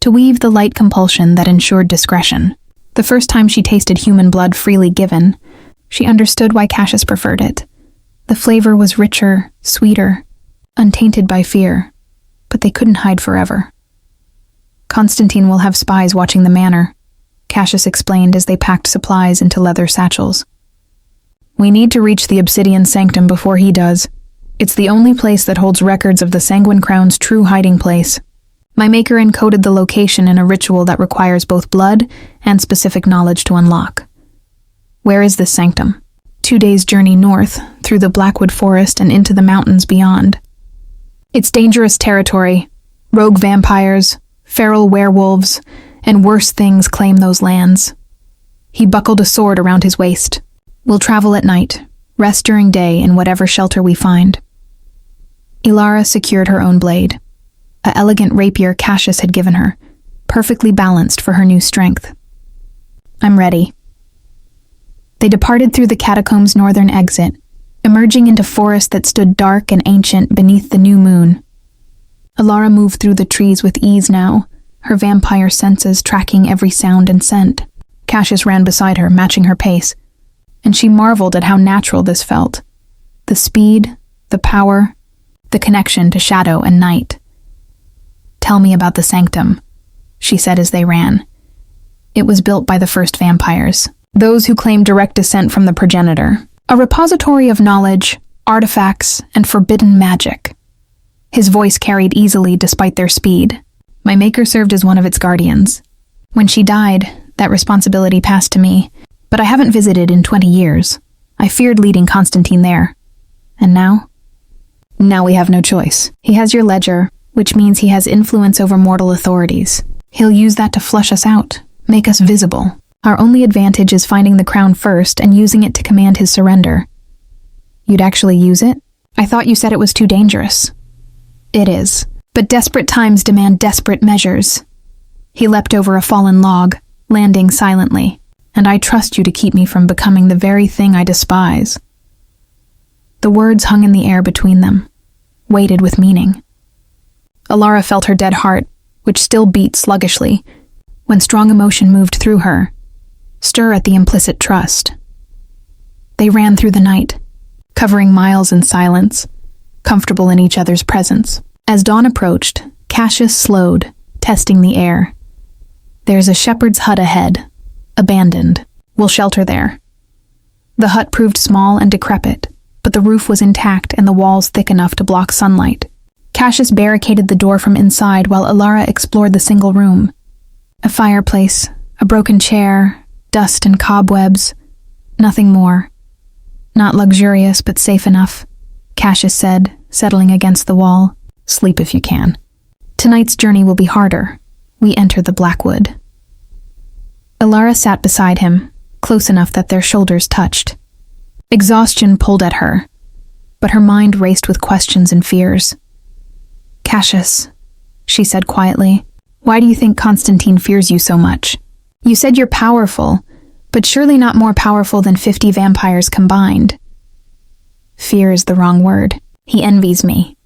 to weave the light compulsion that ensured discretion. The first time she tasted human blood freely given, she understood why Cassius preferred it. The flavor was richer, sweeter, untainted by fear, but they couldn't hide forever. "Constantine will have spies watching the manor," Cassius explained as they packed supplies into leather satchels. "We need to reach the Obsidian Sanctum before he does. It's the only place that holds records of the Sanguine Crown's true hiding place. My maker encoded the location in a ritual that requires both blood and specific knowledge to unlock." "Where is this sanctum?" 2 days' journey north, through the Blackwood Forest and into the mountains beyond. "It's dangerous territory. Rogue vampires, feral werewolves, and worse things claim those lands." He buckled a sword around his waist. "We'll travel at night, rest during day in whatever shelter we find." Ilara secured her own blade, an elegant rapier Cassius had given her, perfectly balanced for her new strength. "I'm ready." They departed through the catacombs' northern exit, emerging into forest that stood dark and ancient beneath the new moon. Alara moved through the trees with ease now, her vampire senses tracking every sound and scent. Cassius ran beside her, matching her pace, and she marveled at how natural this felt. The speed, the power, the connection to shadow and night. "Tell me about the sanctum," she said as they ran. It was built by the first vampires, those who claimed direct descent from the progenitor, a repository of knowledge, artifacts, and forbidden magic. His voice carried easily despite their speed. "My maker served as one of its guardians. When she died, that responsibility passed to me, but I haven't visited in 20 years. I feared leading Constantine there. And now? Now we have no choice. He has your ledger, which means he has influence over mortal authorities. He'll use that to flush us out, make us visible. Our only advantage is finding the crown first and using it to command his surrender." "You'd actually use it? I thought you said it was too dangerous." "It is, but desperate times demand desperate measures." He leapt over a fallen log, landing silently. "And I trust you to keep me from becoming the very thing I despise." The words hung in the air between them, weighted with meaning. Alara felt her dead heart, which still beat sluggishly, when strong emotion moved through her. stir at the implicit trust. They ran through the night, covering miles in silence, comfortable in each other's presence. As dawn approached, Cassius slowed, testing the air. There's a shepherd's hut ahead, abandoned. We'll shelter there. The hut proved small and decrepit, but the roof was intact and the walls thick enough to block sunlight. Cassius barricaded the door from inside while Alara explored the single room. A fireplace, a broken chair, dust and cobwebs. Nothing more. Not luxurious, but safe enough, Cassius said, settling against the wall. Sleep if you can. Tonight's journey will be harder. We enter the Blackwood. Alara sat beside him, close enough that their shoulders touched. Exhaustion pulled at her, but her mind raced with questions and fears. Cassius, she said quietly, why do you think Constantine fears you so much? You said you're powerful, but surely not more powerful than 50 vampires combined. Fear is the wrong word. He envies me.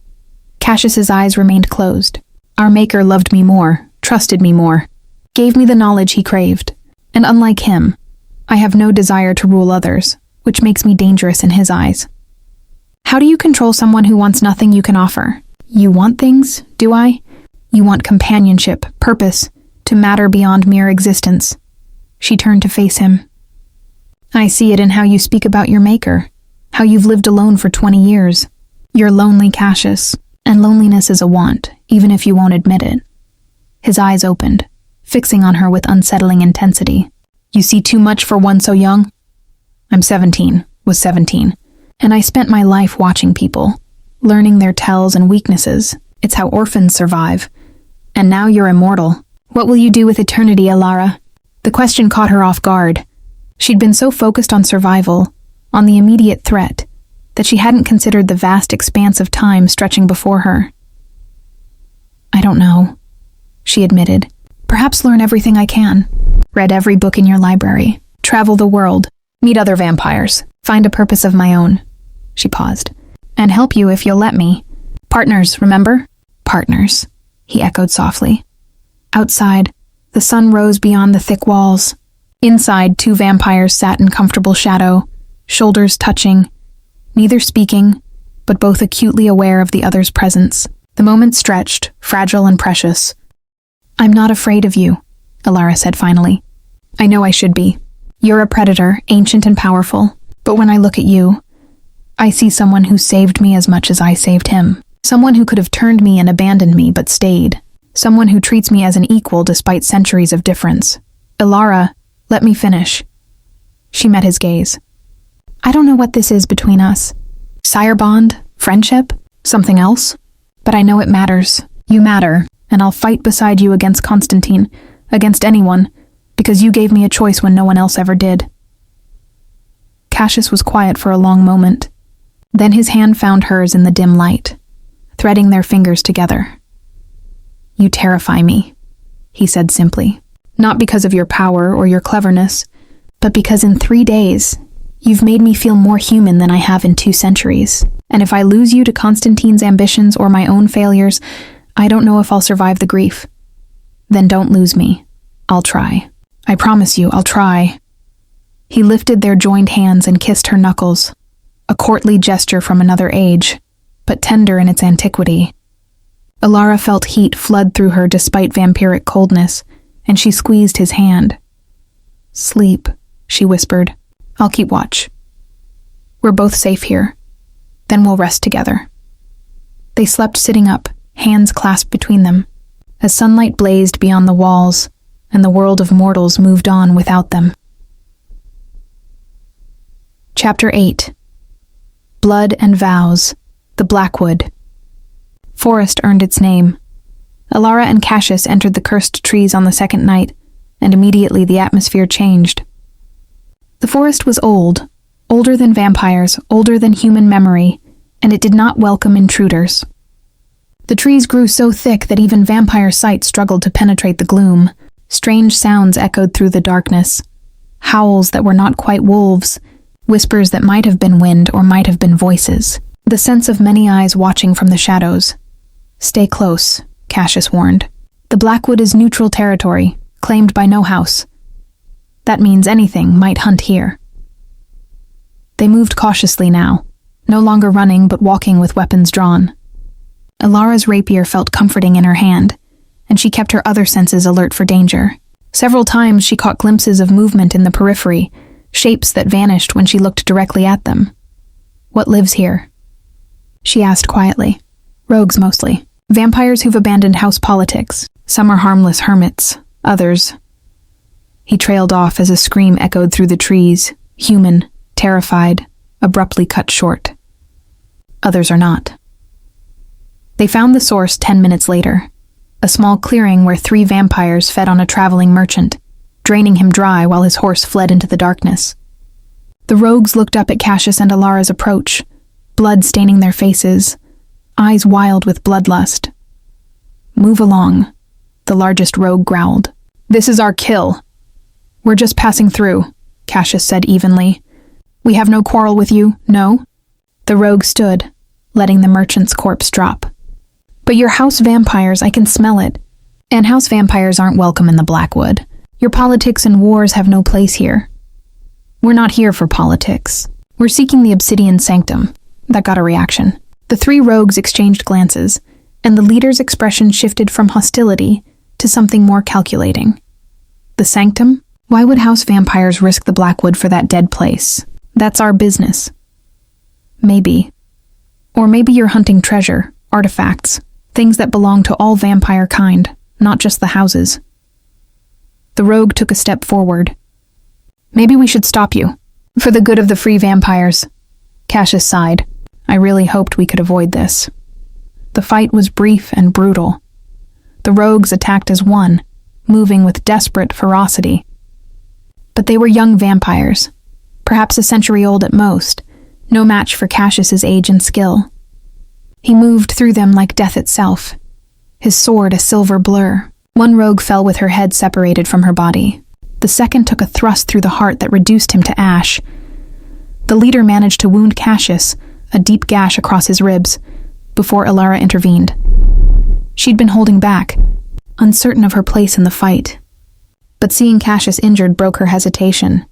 Cassius's eyes remained closed. Our Maker loved me more, trusted me more, gave me the knowledge he craved. And unlike him, I have no desire to rule others, which makes me dangerous in his eyes. How do you control someone who wants nothing you can offer? You want things, do I? You want companionship, purpose, to matter beyond mere existence. She turned to face him. I see it in how you speak about your Maker, how you've lived alone for 20 years. You're lonely, Cassius, and loneliness is a want, even if you won't admit it. His eyes opened, fixing on her with unsettling intensity. You see too much for one so young? I'm 17, was 17, and I spent my life watching people, learning their tells and weaknesses. It's how orphans survive. And now you're immortal. What will you do with eternity, Alara? The question caught her off guard. She'd been so focused on survival, on the immediate threat, that she hadn't considered the vast expanse of time stretching before her. I don't know, she admitted. Perhaps learn everything I can. Read every book in your library. Travel the world. Meet other vampires. Find a purpose of my own. She paused. And help you if you'll let me. Partners, remember? Partners, he echoed softly. Outside, the sun rose beyond the thick walls. Inside, 2 vampires sat in comfortable shadow, shoulders touching, neither speaking, but both acutely aware of the other's presence. The moment stretched, fragile and precious. I'm not afraid of you, Alara said finally. I know I should be. You're a predator, ancient and powerful, but when I look at you, I see someone who saved me as much as I saved him. Someone who could have turned me and abandoned me but stayed. Someone who treats me as an equal despite centuries of difference. Alara, let me finish. She met his gaze. I don't know what this is between us. Sire bond? Friendship? Something else? But I know it matters. You matter, and I'll fight beside you against Constantine, against anyone, because you gave me a choice when no one else ever did. Cassius was quiet for a long moment. Then his hand found hers in the dim light, threading their fingers together. You terrify me, he said simply. Not because of your power or your cleverness, but because in 3 days, you've made me feel more human than I have in 2 centuries. And if I lose you to Constantine's ambitions or my own failures, I don't know if I'll survive the grief. Then don't lose me. I'll try. I promise you, I'll try. He lifted their joined hands and kissed her knuckles, a courtly gesture from another age, but tender in its antiquity. Alara felt heat flood through her despite vampiric coldness, and she squeezed his hand. Sleep, she whispered. I'll keep watch. We're both safe here. Then we'll rest together. They slept sitting up, hands clasped between them, as sunlight blazed beyond the walls, and the world of mortals moved on without them. Chapter 8. Blood and Vows. The Blackwood. Forest earned its name. Alara and Cassius entered the cursed trees on the second night, and immediately the atmosphere changed. The forest was old, older than vampires, older than human memory, and it did not welcome intruders. The trees grew so thick that even vampire sight struggled to penetrate the gloom. Strange sounds echoed through the darkness. Howls that were not quite wolves, whispers that might have been wind or might have been voices. The sense of many eyes watching from the shadows. Stay close, Cassius warned. The Blackwood is neutral territory, claimed by no house. That means anything might hunt here. They moved cautiously now, no longer running but walking with weapons drawn. Alara's rapier felt comforting in her hand, and she kept her other senses alert for danger. Several times she caught glimpses of movement in the periphery, shapes that vanished when she looked directly at them. "What lives here?" she asked quietly. "Rogues mostly. Vampires who've abandoned house politics. Some are harmless hermits, others..." He trailed off as a scream echoed through the trees, human, terrified, abruptly cut short. Others are not. They found the source 10 minutes later, a small clearing where 3 vampires fed on a traveling merchant, draining him dry while his horse fled into the darkness. The rogues looked up at Cassius and Alara's approach, blood staining their faces, eyes wild with bloodlust. "Move along," the largest rogue growled. "This is our kill." "We're just passing through," Cassius said evenly. "We have no quarrel with you, no?" The rogue stood, letting the merchant's corpse drop. "But you're house vampires, I can smell it. And house vampires aren't welcome in the Blackwood. Your politics and wars have no place here." "We're not here for politics. We're seeking the obsidian sanctum." That got a reaction. The 3 rogues exchanged glances, and the leader's expression shifted from hostility to something more calculating. "The sanctum? Why would house vampires risk the Blackwood for that dead place? That's our business." "Maybe. Or maybe you're hunting treasure, artifacts, things that belong to all vampire kind, not just the houses." The rogue took a step forward. "Maybe we should stop you, for the good of the free vampires." Cassius sighed. "I really hoped we could avoid this." The fight was brief and brutal. The rogues attacked as one, moving with desperate ferocity. But they were young vampires, perhaps a century old at most, no match for Cassius's age and skill. He moved through them like death itself, his sword a silver blur. One rogue fell with her head separated from her body. The second took a thrust through the heart that reduced him to ash. The leader managed to wound Cassius, a deep gash across his ribs, before Alara intervened. She'd been holding back, uncertain of her place in the fight. But seeing Cassius injured broke her hesitation.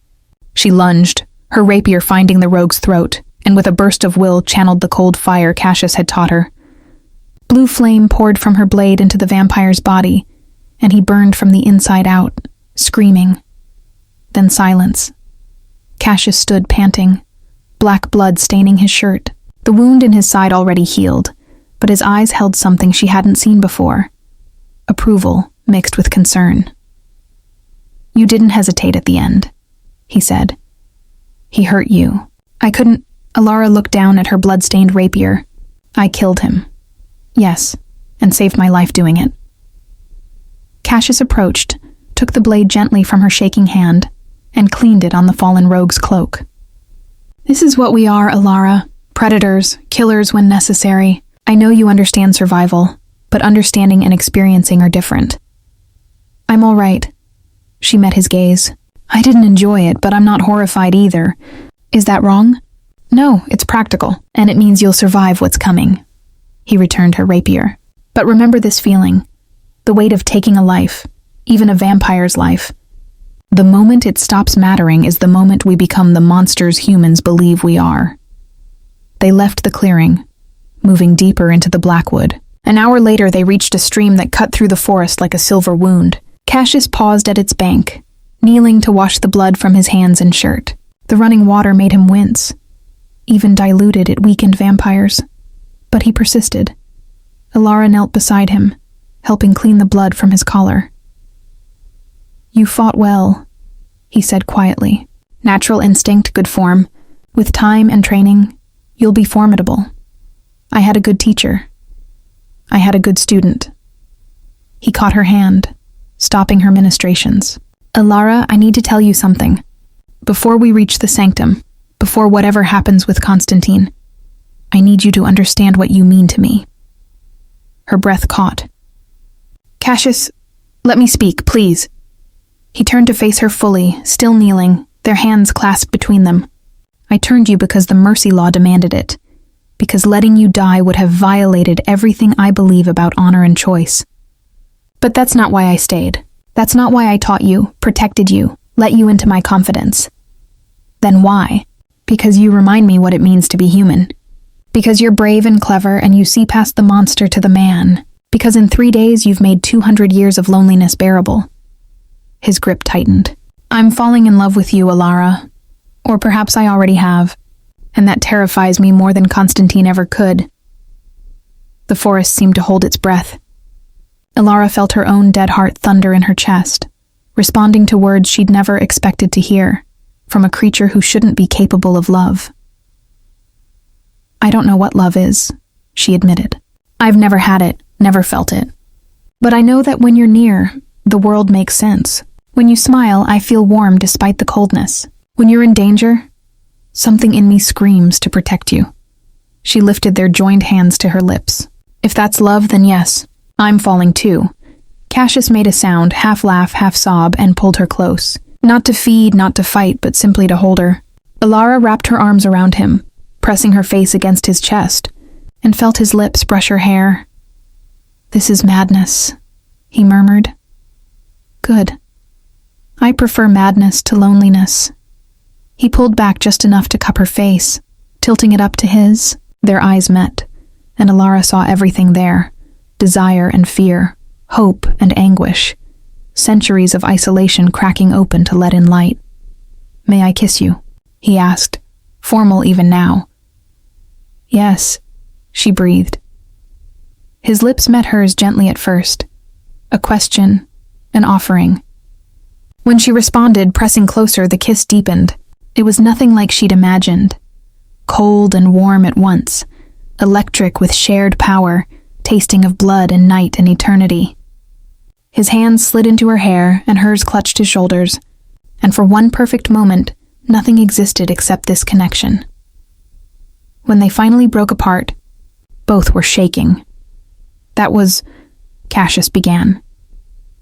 She lunged, her rapier finding the rogue's throat, and with a burst of will channeled the cold fire Cassius had taught her. Blue flame poured from her blade into the vampire's body, and he burned from the inside out, screaming. Then silence. Cassius stood panting, black blood staining his shirt. The wound in his side already healed, but his eyes held something she hadn't seen before. Approval mixed with concern. "You didn't hesitate at the end," he said. "He hurt you. I couldn't..." Alara looked down at her blood-stained rapier. "I killed him. Yes, and saved my life doing it." Cassius approached, took the blade gently from her shaking hand, and cleaned it on the fallen rogue's cloak. "This is what we are, Alara. Predators, killers when necessary. I know you understand survival, but understanding and experiencing are different." "I'm all right." She met his gaze. "I didn't enjoy it, but I'm not horrified either. Is that wrong?" "No, it's practical, and it means you'll survive what's coming." He returned her rapier. "But remember this feeling, the weight of taking a life, even a vampire's life. The moment it stops mattering is the moment we become the monsters humans believe we are." They left the clearing, moving deeper into the Blackwood. An hour later, they reached a stream that cut through the forest like a silver wound. Cassius paused at its bank, kneeling to wash the blood from his hands and shirt. The running water made him wince. Even diluted, it weakened vampires. But he persisted. Alara knelt beside him, helping clean the blood from his collar. "You fought well," he said quietly. "Natural instinct, good form. With time and training, you'll be formidable. I had a good teacher. I had a good student." He caught her hand, stopping her ministrations. "Alara, I need to tell you something. Before we reach the sanctum, before whatever happens with Constantine, I need you to understand what you mean to me." Her breath caught. "Cassius, let me speak, please." He turned to face her fully, still kneeling, their hands clasped between them. "I turned you because the mercy law demanded it, because letting you die would have violated everything I believe about honor and choice. But that's not why I stayed. That's not why I taught you, protected you, let you into my confidence. Then why? Because you remind me what it means to be human. Because you're brave and clever and you see past the monster to the man. Because in 3 days you've made 200 years of loneliness bearable. His grip tightened. I'm falling in love with you, Alara. Or perhaps I already have. And that terrifies me more than Constantine ever could. The forest seemed to hold its breath. Alara felt her own dead heart thunder in her chest, responding to words she'd never expected to hear, from a creature who shouldn't be capable of love. I don't know what love is, she admitted. I've never had it, never felt it. But I know that when you're near, the world makes sense. When you smile, I feel warm despite the coldness. When you're in danger, something in me screams to protect you. She lifted their joined hands to her lips. If that's love, then yes, I'm falling too. Cassius made a sound, half laugh, half sob, and pulled her close. Not to feed, not to fight, but simply to hold her. Alara wrapped her arms around him, pressing her face against his chest, and felt his lips brush her hair. This is madness, he murmured. Good. I prefer madness to loneliness. He pulled back just enough to cup her face, tilting it up to his. Their eyes met, and Alara saw everything there. Desire and fear, hope and anguish. Centuries of isolation cracking open to let in light. May I kiss you? He asked, formal even now. Yes, she breathed. His lips met hers gently at first. A question, an offering. When she responded, pressing closer, the kiss deepened. It was nothing like she'd imagined. Cold and warm at once, electric with shared power, tasting of blood and night and eternity. His hands slid into her hair and hers clutched his shoulders, and for one perfect moment, nothing existed except this connection. When they finally broke apart, both were shaking. That was, Cassius began.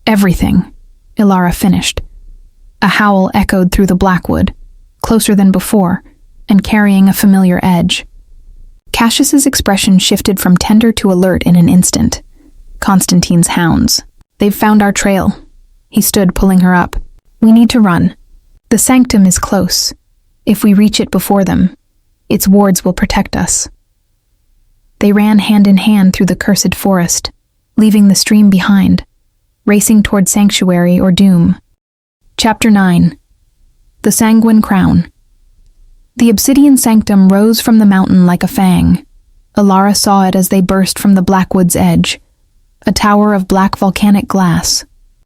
Everything, Alara finished. A howl echoed through the blackwood, closer than before, and carrying a familiar edge. Cassius's expression shifted from tender to alert in an instant. Constantine's hounds. They've found our trail. He stood, pulling her up. We need to run. The sanctum is close. If we reach it before them, its wards will protect us. They ran hand in hand through the cursed forest, leaving the stream behind, racing toward sanctuary or doom. Chapter 9. The Sanguine Crown. The obsidian sanctum rose from the mountain like a fang. Alara saw it as they burst from the blackwood's edge, a tower of black volcanic glass,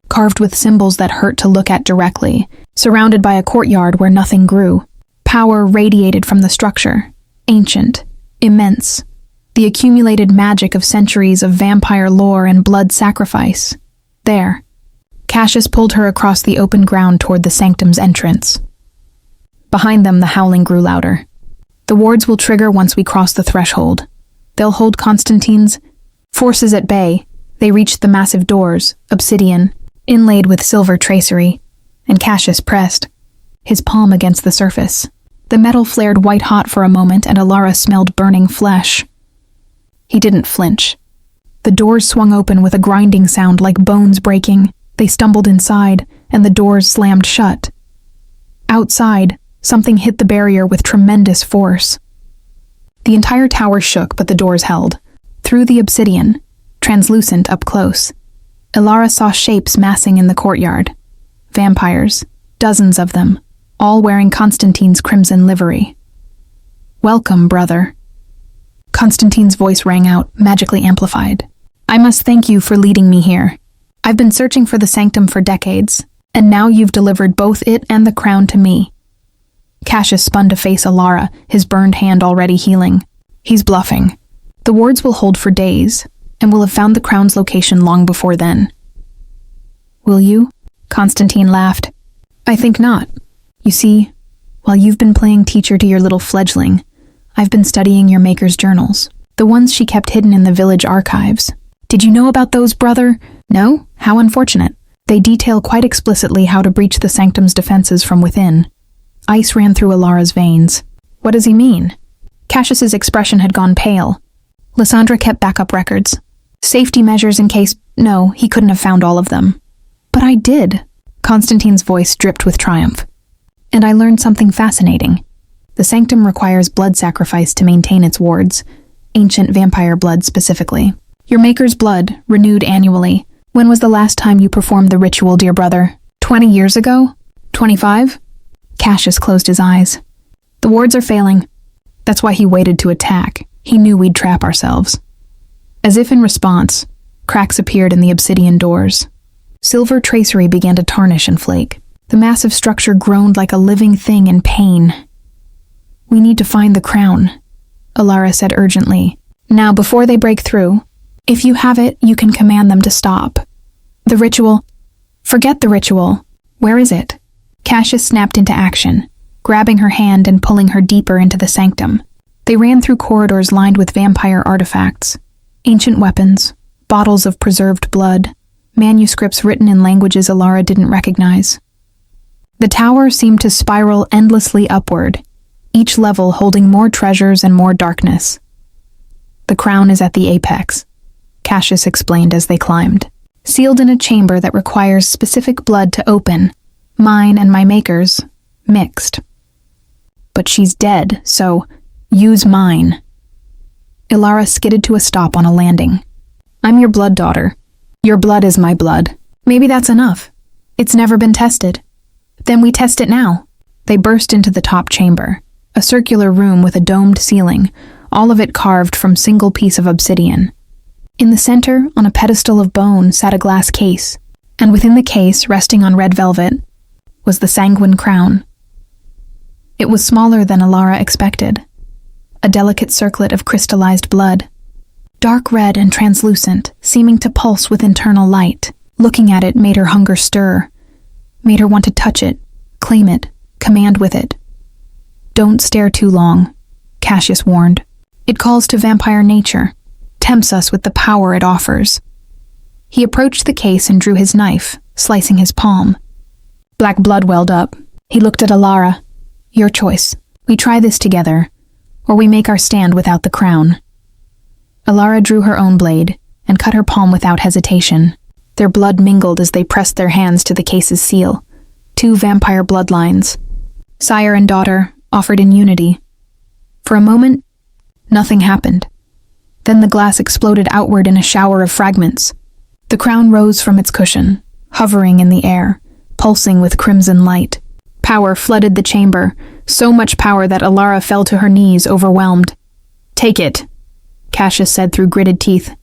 carved with symbols that hurt to look at directly, surrounded by a courtyard where nothing grew. Power radiated from the structure, ancient, immense, the accumulated magic of centuries of vampire lore and blood sacrifice. There, Cassius pulled her across the open ground toward the sanctum's entrance. Behind them, the howling grew louder. The wards will trigger once we cross the threshold. They'll hold Constantine's forces at bay. They reached the massive doors, obsidian, inlaid with silver tracery, and Cassius pressed, his palm against the surface. The metal flared white-hot for a moment, and Alara smelled burning flesh. He didn't flinch. The doors swung open with a grinding sound like bones breaking. They stumbled inside, and the doors slammed shut. Outside, something hit the barrier with tremendous force. The entire tower shook, but the doors held. Through the obsidian, translucent up close, Alara saw shapes massing in the courtyard. Vampires, dozens of them, all wearing Constantine's crimson livery. Welcome, brother. Constantine's voice rang out, magically amplified. I must thank you for leading me here. I've been searching for the sanctum for decades, and now you've delivered both it and the crown to me. Cassius spun to face Alara, his burned hand already healing. He's bluffing. The wards will hold for days, and will have found the crown's location long before then. Will you? Constantine laughed. I think not. You see, while you've been playing teacher to your little fledgling, I've been studying your maker's journals, the ones she kept hidden in the village archives. Did you know about those, brother? No? How unfortunate. They detail quite explicitly how to breach the sanctum's defenses from within. Ice ran through Alara's veins. What does he mean? Cassius's expression had gone pale. Lysandra kept backup records. Safety measures in case... No, he couldn't have found all of them. But I did. Constantine's voice dripped with triumph. And I learned something fascinating. The sanctum requires blood sacrifice to maintain its wards, ancient vampire blood specifically. Your maker's blood, renewed annually. When was the last time you performed the ritual, dear brother? 20 years ago? 25? Cassius closed his eyes. The wards are failing. That's why he waited to attack. He knew we'd trap ourselves. As if in response, cracks appeared in the obsidian doors. Silver tracery began to tarnish and flake. The massive structure groaned like a living thing in pain. We need to find the crown, Alara said urgently. Now, before they break through, if you have it, you can command them to stop. The ritual. Forget the ritual. Where is it? Cassius snapped into action, grabbing her hand and pulling her deeper into the sanctum. They ran through corridors lined with vampire artifacts, ancient weapons, bottles of preserved blood, manuscripts written in languages Alara didn't recognize. The tower seemed to spiral endlessly upward, each level holding more treasures and more darkness. The crown is at the apex, Cassius explained as they climbed, sealed in a chamber that requires specific blood to open. Mine and my maker's, mixed. But she's dead, so use mine. Alara skidded to a stop on a landing. I'm your blood daughter. Your blood is my blood. Maybe that's enough. It's never been tested. Then we test it now. They burst into the top chamber, a circular room with a domed ceiling, all of it carved from single piece of obsidian. In the center, on a pedestal of bone, sat a glass case, and within the case, resting on red velvet, was the sanguine crown. It was smaller than Alara expected, a delicate circlet of crystallized blood, dark red and translucent, seeming to pulse with internal light. Looking at it made her hunger stir, made her want to touch it, claim it, command with it. Don't stare too long, Cassius warned. It calls to vampire nature, tempts us with the power it offers. He approached the case and drew his knife, slicing his palm. Black blood welled up. He looked at Alara. Your choice. We try this together, or we make our stand without the crown. Alara drew her own blade and cut her palm without hesitation. Their blood mingled as they pressed their hands to the case's seal. 2 vampire bloodlines, sire and daughter, offered in unity. For a moment, nothing happened. Then the glass exploded outward in a shower of fragments. The crown rose from its cushion, hovering in the air, pulsing with crimson light. Power flooded the chamber, so much power that Alara fell to her knees, overwhelmed. Take it, Cassius said through gritted teeth.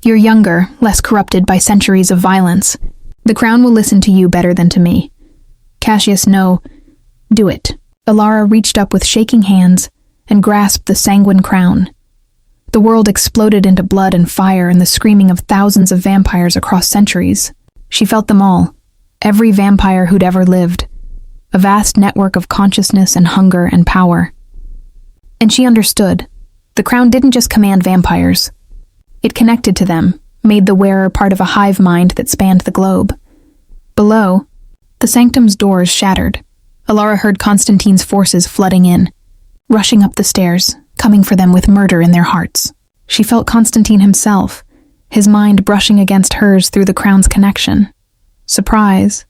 You're younger, less corrupted by centuries of violence. The crown will listen to you better than to me. Cassius, no. Do it. Alara reached up with shaking hands and grasped the sanguine crown. The world exploded into blood and fire and the screaming of thousands of vampires across centuries. She felt them all. Every vampire who'd ever lived, a vast network of consciousness and hunger and power. And she understood. The crown didn't just command vampires. It connected to them, made the wearer part of a hive mind that spanned the globe. Below, the sanctum's doors shattered. Alara heard Constantine's forces flooding in, rushing up the stairs, coming for them with murder in their hearts. She felt Constantine himself, his mind brushing against hers through the crown's connection. Surprise,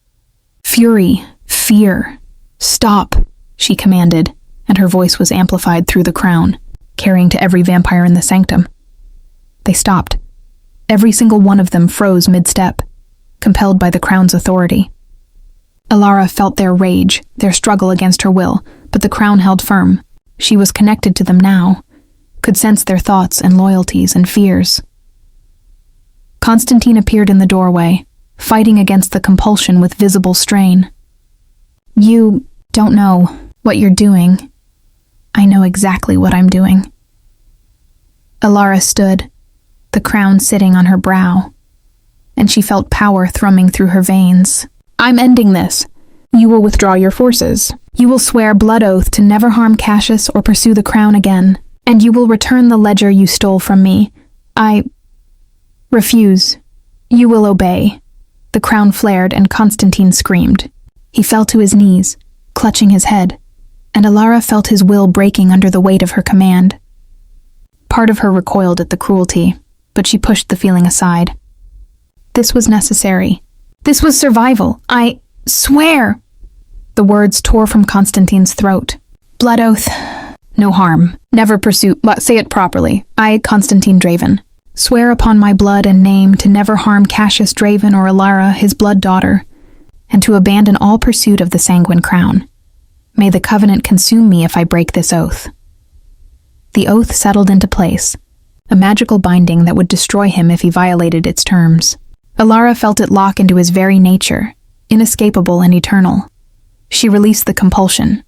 fury, fear. Stop, she commanded, and her voice was amplified through the crown, carrying to every vampire in the sanctum. They stopped. Every single one of them froze mid-step, compelled by the crown's authority. Alara felt their rage, their struggle against her will, but the crown held firm. She was connected to them now, could sense their thoughts and loyalties and fears. Constantine appeared in the doorway, fighting against the compulsion with visible strain. You don't know what you're doing. I know exactly what I'm doing. Alara stood, the crown sitting on her brow, and she felt power thrumming through her veins. I'm ending this. You will withdraw your forces. You will swear blood oath to never harm Cassius or pursue the crown again, and you will return the ledger you stole from me. I refuse. You will obey. The crown flared and Constantine screamed. He fell to his knees, clutching his head, and Alara felt his will breaking under the weight of her command. Part of her recoiled at the cruelty, but she pushed the feeling aside. This was necessary. This was survival. Swear! The words tore from Constantine's throat. Blood oath. No harm. Never pursue. Say it properly. I, Constantine Draven, swear upon my blood and name to never harm Cassius Draven or Alara, his blood daughter, and to abandon all pursuit of the sanguine crown. May the covenant consume me if I break this oath. The oath settled into place, a magical binding that would destroy him if he violated its terms. Alara felt it lock into his very nature, inescapable and eternal. She released the compulsion.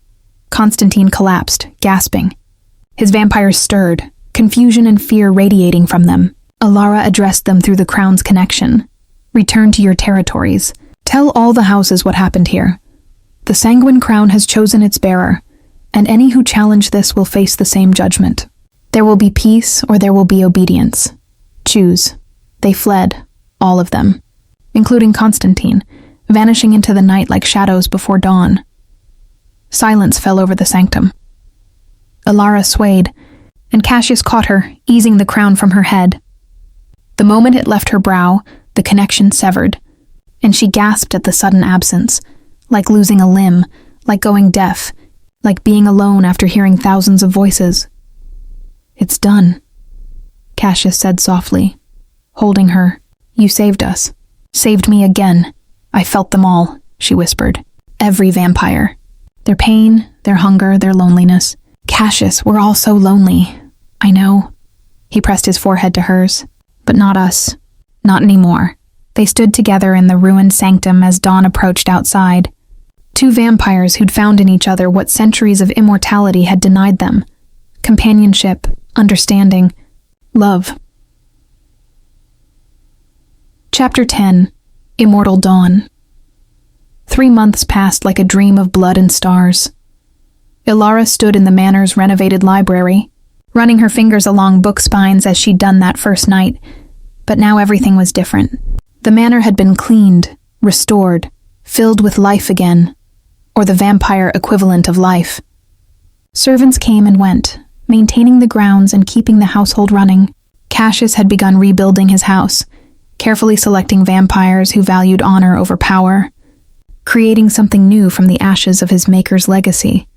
Constantine collapsed, gasping. His vampires stirred, confusion and fear radiating from them. Alara addressed them through the crown's connection. Return to your territories. Tell all the houses what happened here. The sanguine crown has chosen its bearer, and any who challenge this will face the same judgment. There will be peace or there will be obedience. Choose. They fled, all of them, including Constantine, vanishing into the night like shadows before dawn. Silence fell over the sanctum. Alara swayed, and Cassius caught her, easing the crown from her head. The moment it left her brow, the connection severed, and she gasped at the sudden absence, like losing a limb, like going deaf, like being alone after hearing thousands of voices. It's done, Cassius said softly, holding her. You saved us. Saved me again. I felt them all, she whispered. Every vampire. Their pain, their hunger, their loneliness. Cassius, we're all so lonely. I know. He pressed his forehead to hers. But not us. Not anymore. They stood together in the ruined sanctum as dawn approached outside. Two vampires who'd found in each other what centuries of immortality had denied them. Companionship, understanding, love. Chapter 10. Immortal Dawn. 3 months passed like a dream of blood and stars. Alara stood in the manor's renovated library, running her fingers along book spines as she'd done that first night, but now everything was different. The manor had been cleaned, restored, filled with life again, or the vampire equivalent of life. Servants came and went, maintaining the grounds and keeping the household running. Cassius had begun rebuilding his house, carefully selecting vampires who valued honor over power, creating something new from the ashes of his maker's legacy.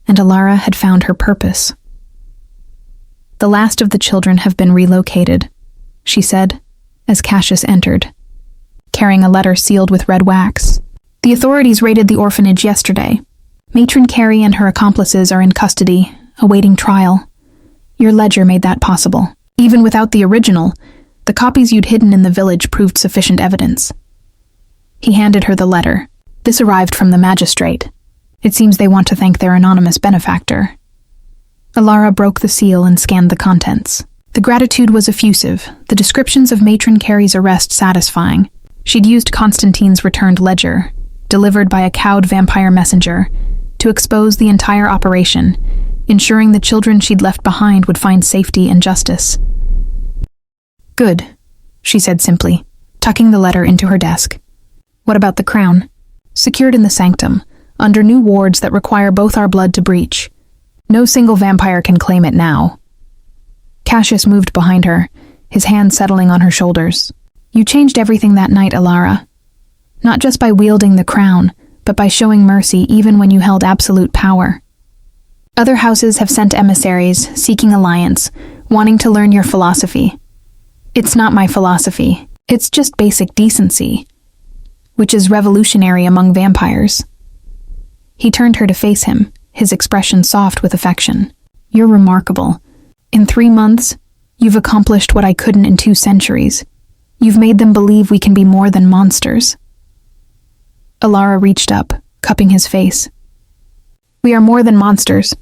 And Alara had found her purpose. The last of the children have been relocated, she said, as Cassius entered, carrying a letter sealed with red wax. The authorities raided the orphanage yesterday. Matron Carey and her accomplices are in custody, awaiting trial. Your ledger made that possible. Even without the original, the copies you'd hidden in the village proved sufficient evidence. He handed her the letter. This arrived from the magistrate. It seems they want to thank their anonymous benefactor. Alara broke the seal and scanned the contents. The gratitude was effusive, the descriptions of Matron Carey's arrest satisfying. She'd used Constantine's returned ledger, delivered by a cowed vampire messenger, to expose the entire operation, ensuring the children she'd left behind would find safety and justice. Good, she said simply, tucking the letter into her desk. What about the crown? Secured in the sanctum, under new wards that require both our blood to breach. No single vampire can claim it now. Cassius moved behind her, his hand settling on her shoulders. You changed everything that night, Alara. Not just by wielding the crown, but by showing mercy even when you held absolute power. Other houses have sent emissaries, seeking alliance, wanting to learn your philosophy. It's not my philosophy. It's just basic decency, which is revolutionary among vampires. He turned her to face him, his expression soft with affection. You're remarkable. In 3 months, you've accomplished what I couldn't in 2 centuries. You've made them believe we can be more than monsters. Alara reached up, cupping his face. We are more than monsters.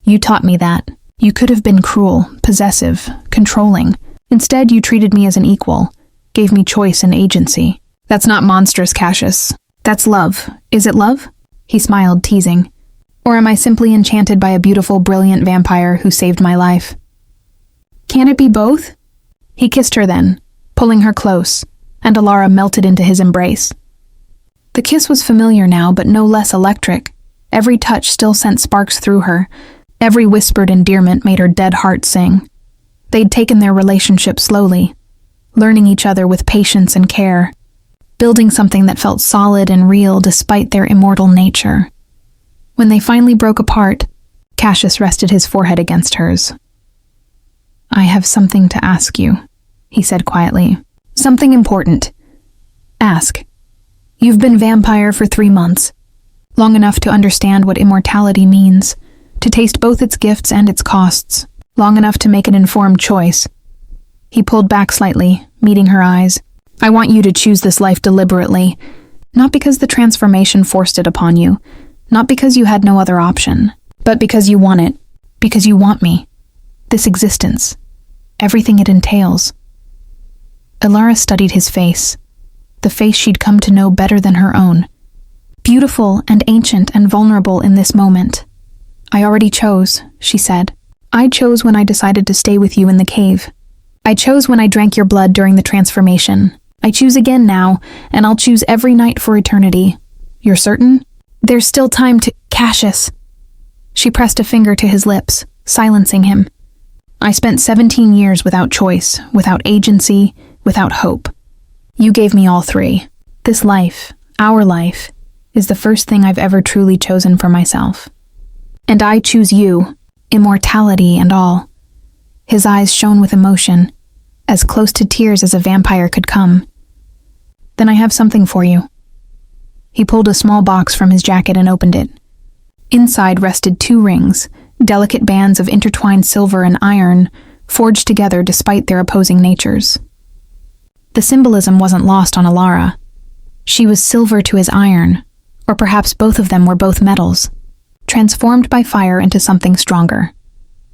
You taught me that. You could have been cruel, possessive, controlling. Instead, you treated me as an equal, gave me choice and agency. That's not monstrous, Cassius. That's love. Is it love? He smiled, teasing. Or am I simply enchanted by a beautiful, brilliant vampire who saved my life? Can it be both? He kissed her then, pulling her close, and Alara melted into his embrace. The kiss was familiar now, but no less electric. Every touch still sent sparks through her. Every whispered endearment made her dead heart sing. They'd taken their relationship slowly, learning each other with patience and care. building something that felt solid and real despite their immortal nature. When they finally broke apart, Cassius rested his forehead against hers. "I have something to ask you," he said quietly. "Something important. Ask. You've been vampire for 3 months, long enough to understand what immortality means, to taste both its gifts and its costs, long enough to make an informed choice." He pulled back slightly, meeting her eyes. "I want you to choose this life deliberately, not because the transformation forced it upon you, not because you had no other option, but because you want it, because you want me, this existence, everything it entails." Alara studied his face, the face she'd come to know better than her own. Beautiful and ancient and vulnerable in this moment. "I already chose," she said. "I chose when I decided to stay with you in the cave. I chose when I drank your blood during the transformation. I choose again now, and I'll choose every night for eternity. You're certain? There's still time to—" "Cassius." She pressed a finger to his lips, silencing him. "I spent 17 years without choice, without agency, without hope. You gave me all 3. This life, our life, is the first thing I've ever truly chosen for myself. And I choose you, immortality and all." His eyes shone with emotion, as close to tears as a vampire could come. "Then I have something for you." He pulled a small box from his jacket and opened it. Inside rested 2 rings, delicate bands of intertwined silver and iron, forged together despite their opposing natures. The symbolism wasn't lost on Alara. She was silver to his iron, or perhaps both of them were both metals, transformed by fire into something stronger.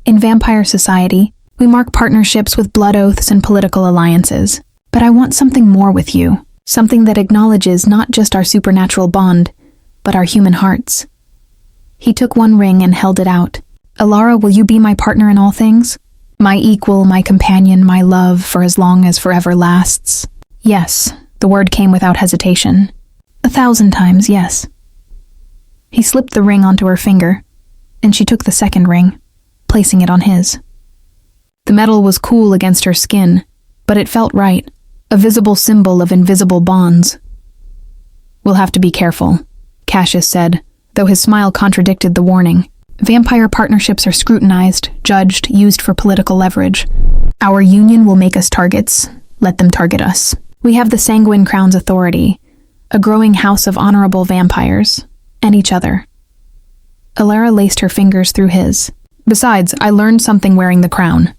In vampire society, we mark partnerships with blood oaths and political alliances, but I want something more with you, something that acknowledges not just our supernatural bond, but our human hearts. He took 1 ring and held it out. "Alara, will you be my partner in all things? My equal, my companion, my love for as long as forever lasts?" "Yes," the word came without hesitation. 1,000 times, yes." He slipped the ring onto her finger, and she took the second ring, placing it on his. The metal was cool against her skin, but it felt right, a visible symbol of invisible bonds. "We'll have to be careful," Cassius said, though his smile contradicted the warning. "Vampire partnerships are scrutinized, judged, used for political leverage. Our union will make us targets. Let them target us. We have the Sanguine Crown's authority, a growing house of honorable vampires, and each other." Alara laced her fingers through his. "Besides, I learned something wearing the crown.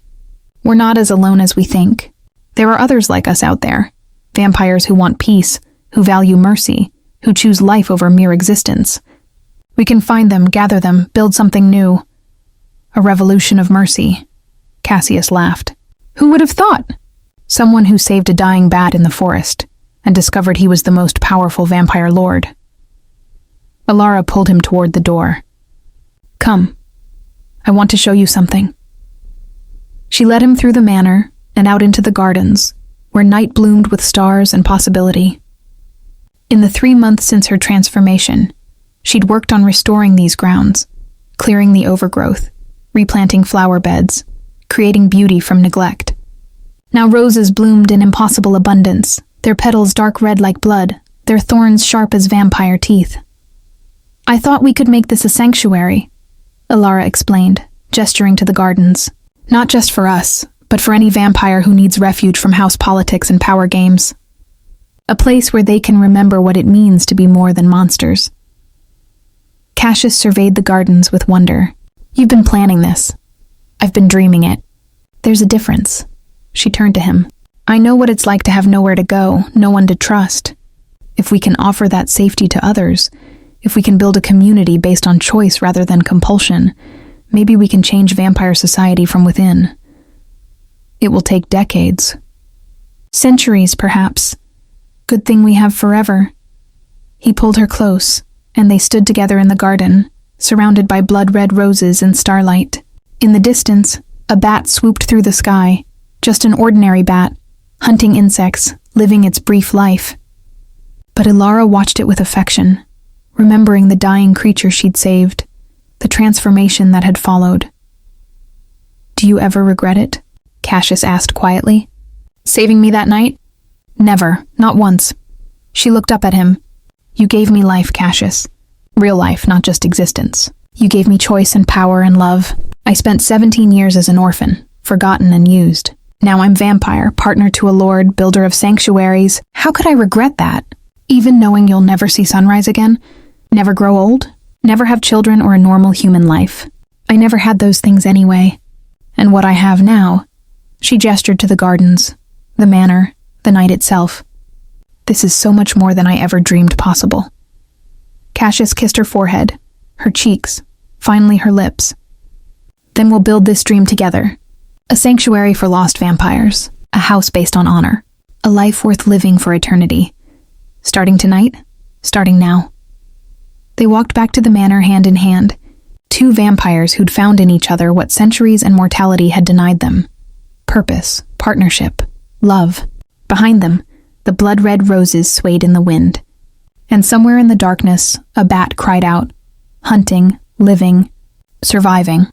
We're not as alone as we think. There are others like us out there, vampires who want peace, who value mercy, who choose life over mere existence. We can find them, gather them, build something new. A revolution of mercy." Cassius laughed. "Who would have thought? Someone who saved a dying bat in the forest and discovered he was the most powerful vampire lord." Alara pulled him toward the door. "Come. I want to show you something." She led him through the manor and out into the gardens, where night bloomed with stars and possibility. In the 3 months since her transformation, she'd worked on restoring these grounds, clearing the overgrowth, replanting flower beds, creating beauty from neglect. Now roses bloomed in impossible abundance, their petals dark red like blood, their thorns sharp as vampire teeth. "I thought we could make this a sanctuary," Alara explained, gesturing to the gardens. "Not just for us, but for any vampire who needs refuge from house politics and power games. A place where they can remember what it means to be more than monsters." Cassius surveyed the gardens with wonder. "You've been planning this. I've been dreaming it. There's a difference." She turned to him. "I know what it's like to have nowhere to go, no one to trust. If we can offer that safety to others, if we can build a community based on choice rather than compulsion, maybe we can change vampire society from within. It will take decades. Centuries, perhaps. Good thing we have forever." He pulled her close, and they stood together in the garden, surrounded by blood-red roses and starlight. In the distance, a bat swooped through the sky, just an ordinary bat, hunting insects, living its brief life. But Alara watched it with affection, remembering the dying creature she'd saved, the transformation that had followed. "Do you ever regret it?" Cassius asked quietly. "Saving me that night? Never, not once." She looked up at him. You gave me life, Cassius. Real life, not just existence. You gave me choice and power and love. I spent 17 years as an orphan, forgotten and used. Now I'm vampire, partner to a lord, builder of sanctuaries. How could I regret that? Even knowing you'll never see sunrise again? Never grow old? Never have children or a normal human life? I never had those things anyway. And what I have now, she gestured to the gardens, the manor, the night itself. This is so much more than I ever dreamed possible. Cassius kissed her forehead, her cheeks, finally her lips. Then we'll build this dream together. A sanctuary for lost vampires, a house based on honor, a life worth living for eternity. Starting tonight, starting now. They walked back to the manor hand in hand, two vampires who'd found in each other what centuries and mortality had denied them. Purpose, partnership, love. Behind them, the blood-red roses swayed in the wind. And somewhere in the darkness, a bat cried out, hunting, living, surviving.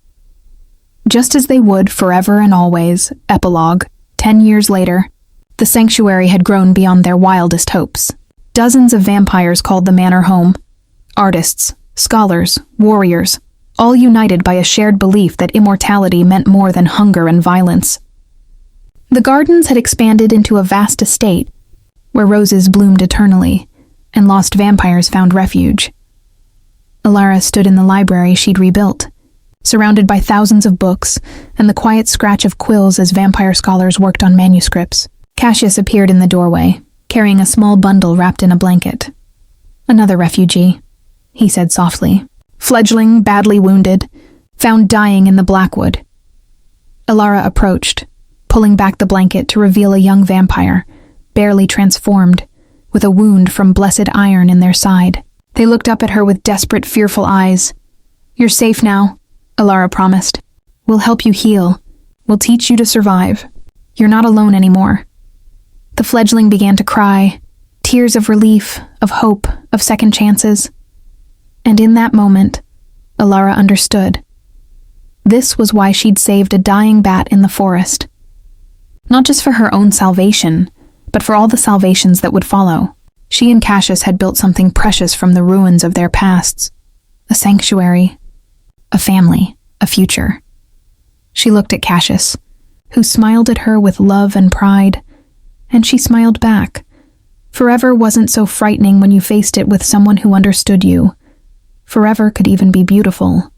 Just as they would forever and always, epilogue, 10 years later, the sanctuary had grown beyond their wildest hopes. Dozens of vampires called the manor home. Artists, scholars, warriors, all united by a shared belief that immortality meant more than hunger and violence. The gardens had expanded into a vast estate, where roses bloomed eternally, and lost vampires found refuge. Alara stood in the library she'd rebuilt, surrounded by thousands of books and the quiet scratch of quills as vampire scholars worked on manuscripts. Cassius appeared in the doorway, carrying a small bundle wrapped in a blanket. Another refugee, he said softly. Fledgling, badly wounded, found dying in the Blackwood. Alara approached, pulling back the blanket to reveal a young vampire, barely transformed, with a wound from blessed iron in their side. They looked up at her with desperate, fearful eyes. You're safe now, Alara promised. We'll help you heal. We'll teach you to survive. You're not alone anymore. The fledgling began to cry, tears of relief, of hope, of second chances. And in that moment, Alara understood. This was why she'd saved a dying bat in the forest. Not just for her own salvation, but for all the salvations that would follow. She and Cassius had built something precious from the ruins of their pasts. A sanctuary, a family, a future. She looked at Cassius, who smiled at her with love and pride, and she smiled back. Forever wasn't so frightening when you faced it with someone who understood you. Forever could even be beautiful.